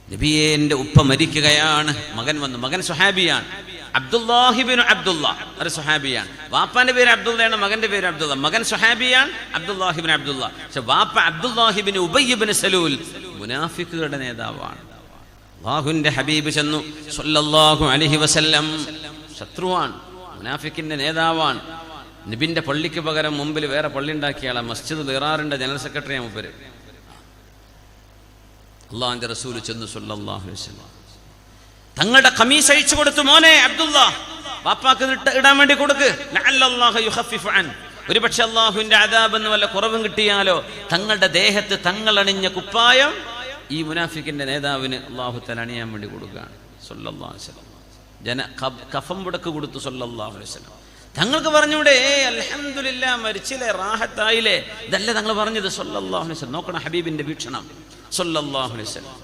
നബിയെ, എൻ്റെ ഉപ്പ മരിക്കുകയാണ്. മകൻ വന്നു. മകൻ സുഹാബിയാണ്, അബ്ദുല്ലാഹിബിൻ അബ്ദുള്ള, ഒരു സുഹാബിയാണ്. വാപ്പാന്റെ പേര് അബ്ദുള്ളയാണ്, മകന്റെ പേര് അബ്ദുള്ള. മകൻ സുഹാബിയാണ്, അബ്ദുല്ലാഹിബിൻ അബ്ദുള്ള. പക്ഷെ വാപ്പ അബ്ദുല്ലാഹിബിൻ ഉബയ്യ് ഇബ്നു സലൂൽ മുനാഫിക്കുകളുടെ നേതാവാണ്. അല്ലാഹുവിന്റെ ഹബീബ് ചെന്നു സ്വല്ലല്ലാഹു അലൈഹി വസല്ലം, ശത്രുവാണ്, മുനാഫിക്കിന്റെ നേതാവാണ്. നബിന്റെ പള്ളിക്ക് പകരം മുമ്പിൽ വേറെ പള്ളി ഉണ്ടാക്കിയ ആളാണ്. മസ്ജിദുൽ ഇറാറിന്റെ ജനറൽ സെക്രട്ടറിയാണ് മൂപ്പര്. അള്ളാഹുവിന്റെ റസൂൽ ചെന്നു സ്വല്ലല്ലാഹു അലൈഹി വസല്ലം, തങ്ങളുടെ ഖമീസ് അഴിച്ചു കൊടുത്തു. മോനെ അബ്ദുള്ള, വാപ്പാക്ക് ഇടാൻ വേണ്ടി കൊടുക്ക്, ലഅല്ലല്ലാഹു യുഖഫിഫു അൻ, ഒരുപക്ഷെ അള്ളാഹുവിന്റെ അദാബ് എന്ന് വല്ല കുറവും കിട്ടിയാലോ. തങ്ങളുടെ ദേഹത്ത് തങ്ങൾ അണിഞ്ഞ കുപ്പായം ഈ മുനാഫിക്കിന്റെ നേതാവിന് അള്ളാഹു തആല അണിയാൻ വേണ്ടി കൊടുക്കുകയാണ് സ്വല്ലല്ലാഹു അലൈഹി വസല്ലം. കഫം പുടക്ക് കൊടുത്തു സ്വല്ലല്ലാഹു അലൈഹി വസല്ലം. തങ്ങൾക്ക് പറഞ്ഞൂടെ, അൽഹംദുലില്ലാ, മരിച്ചില്ലേ, റാഹത്തായില്ലേ? ഇതല്ല തങ്ങൾ പറഞ്ഞത് സ്വല്ലല്ലാഹു അലൈഹി വസല്ലം. നോക്കണം ഹബീബിന്റെ വീക്ഷണം സ്വല്ലല്ലാഹു അലൈഹി വസല്ലം.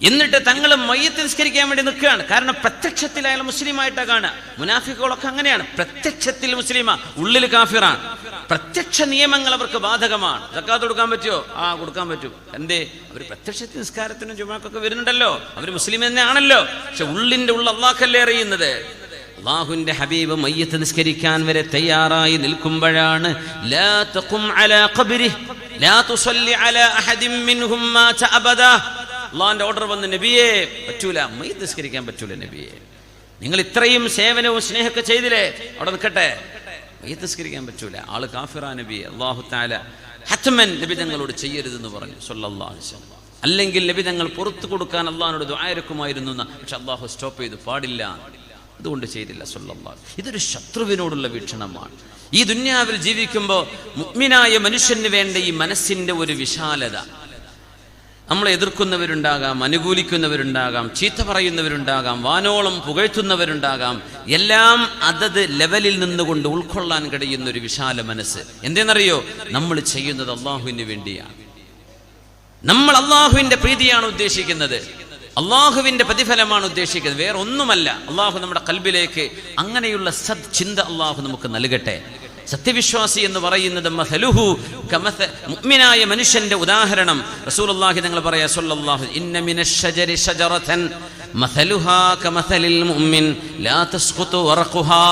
എന്നിട്ട് തങ്ങൾ മയ്യത്ത് നിസ്കരിക്കാൻ വേണ്ടി നിൽക്കുകയാണ്. കാരണം പ്രത്യക്ഷത്തിൽ അയാൾ മുസ്ലിമായിട്ടാണ് കാണുക. മുനാഫിക്കുകളൊക്കെ അങ്ങനെയാണ്, പ്രത്യക്ഷത്തിൽ മുസ്ലിമാ, ഉള്ളിൽ കാഫിറാണ്. പ്രത്യക്ഷ നിയമങ്ങൾ അവർക്ക് ബാധകമാണ്. സക്കാത്ത് കൊടുക്കാൻ പറ്റുമോ? കൊടുക്കാൻ പറ്റും. എന്തേ? അവർ പ്രത്യക്ഷത്തിൽ നിസ്കാരത്തിനും ജുമാക്കൊക്കെ വരുന്നുണ്ടല്ലോ, അവർ മുസ്ലിം തന്നെയാണല്ലോ. പക്ഷെ ഉള്ളിന്റെ ഉള്ള അള്ളാഹല്ലേ അറിയുന്നത്. അല്ലാഹുവിന്റെ ഹബീബ് മയ്യത്ത് നിസ്കരിക്കാൻ വരെ തയ്യാറായി നിൽക്കുമ്പോഴാണ് ലാ തഖും അലാ ഖബ്രിഹി ലാ തുസല്ലി അലാ അഹദിൻ മിൻഹും മാത അബദാ. അള്ളാഹിന്റെ ഓർഡർ വന്ന്, നബിയെ പറ്റൂല, മയ്യത്ത് നിസ്കരിക്കാൻ പറ്റൂല നബിയെ, നിങ്ങൾ ഇത്രയും സേവനവും സ്നേഹമൊക്കെ ചെയ്തില്ലേ, അവിടെ നിൽക്കട്ടെ, മയ്യത്ത് നിസ്കരിക്കാൻ പറ്റൂല, ആള് കാഫിറാ നബിയെ. അല്ലാഹു തആല ഹത്മൻ നബി തങ്ങളോട് ചെയ്യരുതെന്ന് പറഞ്ഞു സ്വല്ലല്ലാഹു അലൈഹി വസല്ലം. അല്ലെങ്കിൽ നബി തങ്ങൾ പുറത്തു കൊടുക്കാൻ അള്ളാഹിനോട് ദുആ ഇറക്കുമായിരുന്നു. പക്ഷെ അള്ളാഹു സ്റ്റോപ്പ് ചെയ്തു, പാടില്ല, അതുകൊണ്ട് ചെയ്തില്ല സ്വല്ലല്ലാഹു. ഇതൊരു ശത്രുവിനോടുള്ള വീക്ഷണമാണ്. ഈ ദുന്യാവിൽ ജീവിക്കുമ്പോൾ മുഅ്മിനായ മനുഷ്യന് വേണ്ട ഈ മനസ്സിന്റെ ഒരു വിശാലത. നമ്മളെ എതിർക്കുന്നവരുണ്ടാകാം, അനുകൂലിക്കുന്നവരുണ്ടാകാം, ചീത്ത പറയുന്നവരുണ്ടാകാം, വാനോളം പുകഴ്ത്തുന്നവരുണ്ടാകാം. എല്ലാം അതത് ലെവലിൽ നിന്നുകൊണ്ട് ഉൾക്കൊള്ളാൻ കഴിയുന്ന ഒരു വിശാല മനസ്സ്. എന്തെന്നറിയോ? നമ്മൾ ചെയ്യുന്നത് അള്ളാഹുവിന് വേണ്ടിയാണ്. നമ്മൾ അള്ളാഹുവിന്റെ പ്രീതിയാണ് ഉദ്ദേശിക്കുന്നത്, അള്ളാഹുവിന്റെ പ്രതിഫലമാണ് ഉദ്ദേശിക്കുന്നത്, വേറെ ഒന്നുമല്ല. അള്ളാഹു നമ്മുടെ ഖൽബിലേക്ക് അങ്ങനെയുള്ള സദ് ചിന്ത അള്ളാഹു നമുക്ക് നൽകട്ടെ. സത്യവിശ്വാസി എന്ന് പറയുന്നത് മസലുഹു മുഅ്മിനായ മനുഷ്യന്റെ ഉദാഹരണം റസൂലുള്ളാഹി തങ്ങൾ പറയാ സ്വല്ലല്ലാഹു ഇന്ന മിനശ് ശജരി ശജറതൻ മസലുഹാ കമസലിൽ മുഅ്മിൻ ലാ തസ്ഖുതു വറഖുഹാ.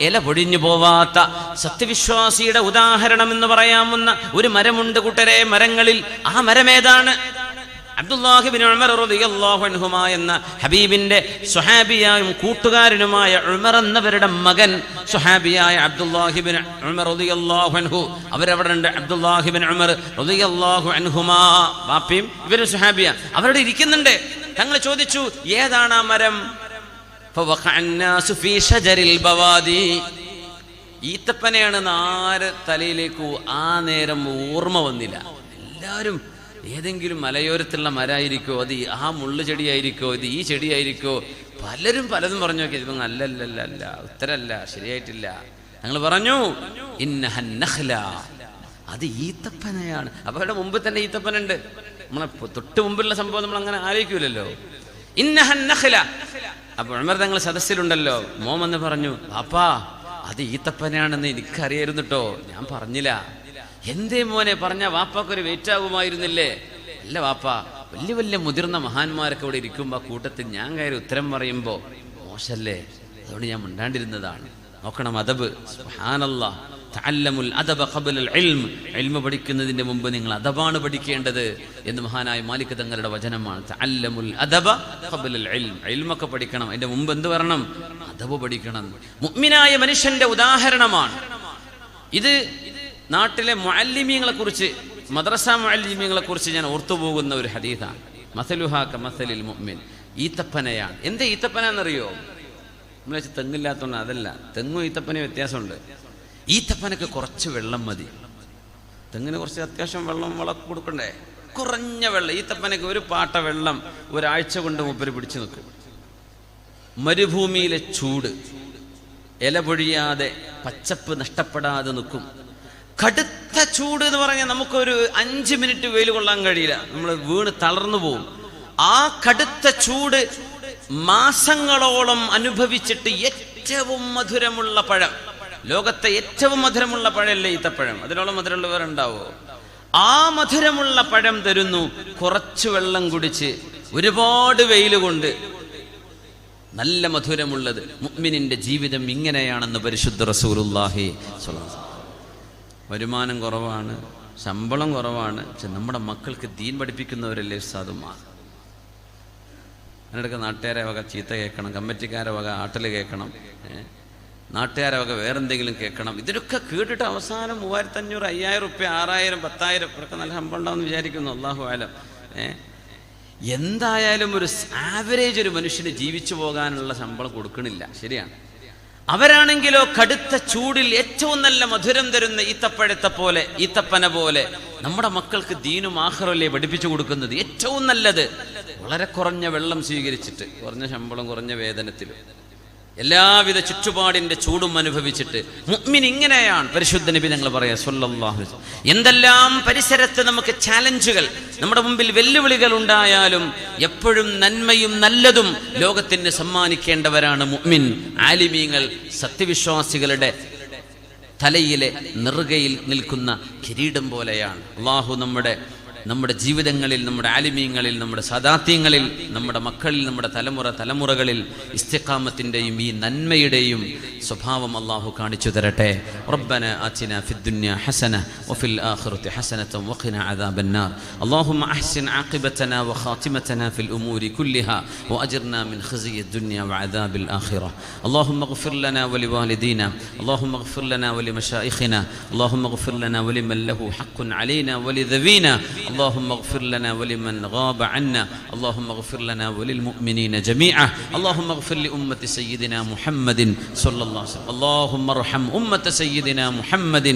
ഇല പൊടിഞ്ഞു പോവാത്ത സത്യവിശ്വാസിയുടെ ഉദാഹരണം എന്ന് പറയാവുന്ന ഒരു മരമുണ്ട് കൂട്ടരെ മരങ്ങളിൽ. ആ മരമേതാണ്? അബ്ദുല്ലാഹി ഇബ്നു ഉമർ റളിയല്ലാഹു അൻഹുമാ എന്ന ഹബീബിന്റെ സ്വഹാബിയായും കൂട്ടുകാരനുമായ ഉമർ എന്നവരുടെ മകൻ സ്വഹാബിയായ അബ്ദുല്ലാഹി ഇബ്നു ഉമർ റളിയല്ലാഹു അൻഹു, അവരവിടെ ഉണ്ട്. അബ്ദുല്ലാഹി ഇബ്നു ഉമർ റളിയല്ലാഹു അൻഹുമാ, ബാപ്പയും ഇവരും സ്വഹാബിയ, അവരുടെ ഇരിക്കുന്നുണ്ട്. തങ്ങൾ ചോദിച്ചു, ഏതാണ് ആ മരം? ഫവഖഅ അന്നാസു ഫീ ശജരിൽ ബവാദി. ഈത്തപ്പനയാണെന്ന് ആര് തലയിലേക്ക് ആ നേരം ഓർമ്മ വന്നില്ല. എല്ലാവരും ഏതെങ്കിലും മലയോരത്തുള്ള മരമായിരിക്കോ, അത് ആ മുള്ളു ചെടിയായിരിക്കോ, ഇത് ഈ ചെടിയായിരിക്കോ, പലരും പലതും പറഞ്ഞു നോക്കി. ഇപ്പം അല്ല ഉത്തരല്ല, ശരിയായിട്ടില്ല. ഞങ്ങൾ പറഞ്ഞു ഇന്നഹൻ നഖ്ല, അത് ഈത്തപ്പനയാണ്. അപ്പൊ അവിടെ മുമ്പ് തന്നെ ഈത്തപ്പനുണ്ട്. നമ്മളെ തൊട്ട് മുമ്പിലുള്ള സംഭവം നമ്മൾ അങ്ങനെ ആലോചിക്കൂലല്ലോ. ഇന്നഹൻ നഖ്ല. അപ്പൊ ഉമർ തങ്ങൾ സദസ്സിലുണ്ടല്ലോ. മോൻ വന്ന് പറഞ്ഞു, പാപ്പാ അത് ഈത്തപ്പനയാണെന്ന് എനിക്കറിയായിരുന്നു കേട്ടോ, ഞാൻ പറഞ്ഞില്ല. എന്തേ മോനെ പറഞ്ഞ വാപ്പാക്കൊരു വെയിറ്റാകുമായിരുന്നില്ലേ? അല്ല വാപ്പാ, വലിയ വലിയ മുതിർന്ന മഹാന്മാരൊക്കെ ഇവിടെ ഇരിക്കുമ്പോൾ ആ കൂട്ടത്തിൽ ഞാൻ കയറി ഉത്തരം പറയുമ്പോൾ മോശല്ലേ, അതുകൊണ്ട് ഞാൻ മിണ്ടാണ്ടിരുന്നതാണ്. നോക്കണം അദബ്. സുബ്ഹാനല്ലാഹ്. തഅല്ലമുൽ അദബ ഖബ്ലൽ ഇൽം. ഇൽമ പഠിക്കുന്നതിന്റെ മുമ്പ് നിങ്ങൾ അദബാണ് പഠിക്കേണ്ടത് എന്ന് മഹാനായ മാലിക് തങ്ങളുടെ വചനമാണ്. തഅല്ലമുൽ അദബ ഖബ്ലൽ ഇൽം. ഇൽമൊക്കെ പഠിക്കണം, അതിന്റെ മുമ്പ് എന്ത് വരണം? അദബ് പഠിക്കണം. മുഅ്മിനായ മനുഷ്യന്റെ ഉദാഹരണമാണ് ഇത്. നാട്ടിലെ മുഅല്ലിമീങ്ങളെ കുറിച്ച്, മദ്രസ മുഅല്ലിമീങ്ങളെ കുറിച്ച് ഞാൻ ഓർത്തുപോകുന്ന ഒരു ഹദീസാണ്. മസലുഹാ കമസലിൽ മുഅ്മിൻ. ഈത്തപ്പനയാണ്. എന്താ ഈത്തപ്പന എന്നറിയോ? നമ്മൾ വെച്ച് തെങ്ങില്ലാത്തതുകൊണ്ട് അതല്ല, തെങ്ങും ഈത്തപ്പനയും വ്യത്യാസമുണ്ട്. ഈത്തപ്പനക്ക് കുറച്ച് വെള്ളം മതി, തെങ്ങിന് കുറച്ച് അത്യാവശ്യം വെള്ളം വളക്ക് കൊടുക്കണ്ടേ? കുറഞ്ഞ വെള്ളം. ഈത്തപ്പനക്ക് ഒരു പാട്ട വെള്ളം ഒരാഴ്ച കൊണ്ട് മൂപ്പര് പിടിച്ചു നിൽക്കും. മരുഭൂമിയിലെ ചൂട്, ഇല പൊഴിയാതെ പച്ചപ്പ് നഷ്ടപ്പെടാതെ നിൽക്കും. കടുത്ത ചൂട് എന്ന് പറഞ്ഞാൽ നമുക്കൊരു 5 മിനിറ്റ് വെയിൽ കൊള്ളാൻ കഴിയില്ല, നമ്മൾ വീണ് തളർന്നു പോവും. ആ കടുത്ത ചൂട് മാസങ്ങളോളം അനുഭവിച്ചിട്ട് ഏറ്റവും മധുരമുള്ള പഴം, ലോകത്തെ ഏറ്റവും മധുരമുള്ള പഴമല്ലേ ഈത്തപ്പഴം, അതിനോളം മധുരമുള്ളവരുണ്ടാവോ? ആ മധുരമുള്ള പഴം തരുന്നു, കുറച്ച് വെള്ളം കുടിച്ച്, ഒരുപാട് വെയിൽ കൊണ്ട്, നല്ല മധുരമുള്ളത്. മുഅ്മിനിന്റെ ജീവിതം ഇങ്ങനെയാണെന്ന് പരിശുദ്ധ റസൂലുള്ളാഹി സ്വല്ലല്ലാഹു അലൈഹി വസല്ലം. വരുമാനം കുറവാണ്, ശമ്പളം കുറവാണ്, പക്ഷെ നമ്മുടെ മക്കൾക്ക് ദീൻ പഠിപ്പിക്കുന്നവരല്ലേ ഉസ്താദുമാർ. അതിനിടയ്ക്ക് നാട്ടുകാരെ വക ചീത്ത കേൾക്കണം, കമ്മിറ്റിക്കാരെ വക ആട്ടൽ കേൾക്കണം, നാട്ടുകാരെ വക വേറെന്തെങ്കിലും കേൾക്കണം. ഇതിലൊക്കെ കേട്ടിട്ട് അവസാനം 3500, 5000 റുപ്യ, 6000, 10,000 ഇവരൊക്കെ നല്ല ശമ്പളം ഉണ്ടാവുമെന്ന് വിചാരിക്കുന്നു. അല്ലാഹു ആലം. എന്തായാലും ഒരു ആവറേജ് ഒരു മനുഷ്യന് ജീവിച്ചു പോകാനുള്ള ശമ്പളം കൊടുക്കണില്ല. ശരിയാണ്. അവരാണെങ്കിലോ കടുത്ത ചൂടിൽ ഏറ്റവും നല്ല മധുരം തരുന്ന ഈത്തപ്പന പോലെ നമ്മുടെ മക്കൾക്ക് ദീനും ആഖിറല്ലേ പഠിപ്പിച്ചു കൊടുക്കുന്നത്. ഏറ്റവും നല്ലത് വളരെ കുറഞ്ഞ വെള്ളം സ്വീകരിച്ചിട്ട്, കുറഞ്ഞ ശമ്പളം, കുറഞ്ഞ വേതനത്തിലും, എല്ലാവിധ ചുറ്റുപാടിന്റെ ചൂടും അനുഭവിച്ചിട്ട്. മുഅ്മിൻ ഇങ്ങനെയാണ്. പരിശുദ്ധ നബി ഞങ്ങൾ പറയാ സ്വല്ലല്ലാഹു അലൈഹി വസല്ലം. എന്തെല്ലാം പരിസരത്ത് നമുക്ക് ചാലഞ്ചുകൾ, നമ്മുടെ മുമ്പിൽ വെല്ലുവിളികൾ ഉണ്ടായാലും എപ്പോഴും നന്മയും നല്ലതും ലോകത്തിന് സമ്മാനിക്കേണ്ടവരാണ് മുഅ്മിൻ. ആലിമീങ്ങൾ സത്യവിശ്വാസികളുടെ തലയിലെ നെറുകയിൽ നിൽക്കുന്ന കിരീടം പോലെയാണ്. അല്ലാഹു നമ്മുടെ ജീവിതങ്ങളിൽ, നമ്മുടെ ആലിമീങ്ങളിൽ, നമ്മുടെ സദാത്യങ്ങളിൽ, നമ്മുടെ മക്കളിൽ, നമ്മുടെ തലമുറകളിൽ ഇസ്തിഖാമത്തിന്റെയും ഈ നന്മയുടെയും സ്വഭാവം അല്ലാഹു കാണിച്ചു തരട്ടെ. റബ്ബന ആതിനാ ഫിദ്ദുനിയ ഹസന വഫിൽ ആഖിറതി ഹസനത വഖിന അദാബന്നാർ. അല്ലാഹുമ്മ അഹ്സിൻ ആഖിബതനാ വഖാതിമതനാ ഫിൽ ഉമൂരി കുല്ലിഹാ വഅജിർനാ മിൻ ഖിസിയി ദുനിയ വഅദാബിൽ ആഖിറ. അല്ലാഹുമ്മ ഇഗ്ഫിർ ലനാ വലിവാലിദീനാ, അല്ലാഹുമ്മ ഇഗ്ഫിർ ലനാ വലിമശായിഖിനാ, അല്ലാഹുമ്മ ഇഗ്ഫിർ ലനാ വലിമൻ ലഹു ഹഖ്ഖുൻ അലൈനാ വലിദവീനാ. اللهم اغفر لنا ولمن غاب عنا، اللهم اغفر لنا وللمؤمنين جميعا، اللهم اغفر لأمة سيدنا محمد صلى الله عليه وسلم، اللهم ارحم أمة سيدنا محمد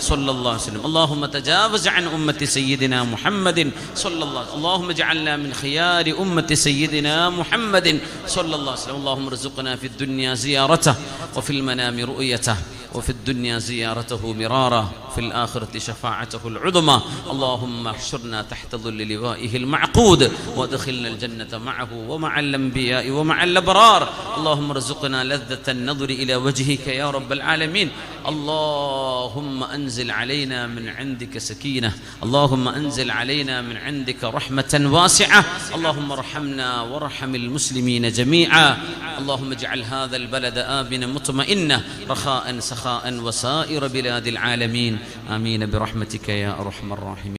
صلى الله عليه وسلم، اللهم تجاوز عن أمة سيدنا محمد صلى الله عليه وسلم، اللهم اجعلنا من خيار أمة سيدنا محمد صلى الله عليه وسلم، اللهم ارزقنا في الدنيا زيارته وفي المنام رؤيته وفي الدنيا زيارته مرارا، في الآخرة شفاعته العظمى، اللهم احشرنا تحت ظل لوائه المعقود وادخلنا الجنة معه ومع الأنبياء ومع الأبرار، اللهم ارزقنا لذة النظر إلى وجهك يا رب العالمين، اللهم أنزل علينا من عندك سكينة، اللهم أنزل علينا من عندك رحمة واسعة، اللهم ارحمنا وارحم المسلمين جميعا، اللهم اجعل هذا البلد آمنا مطمئنا رخاء سخاء وسائر بلاد العالمين، آمين برحمتك يا أرحم الراحمين.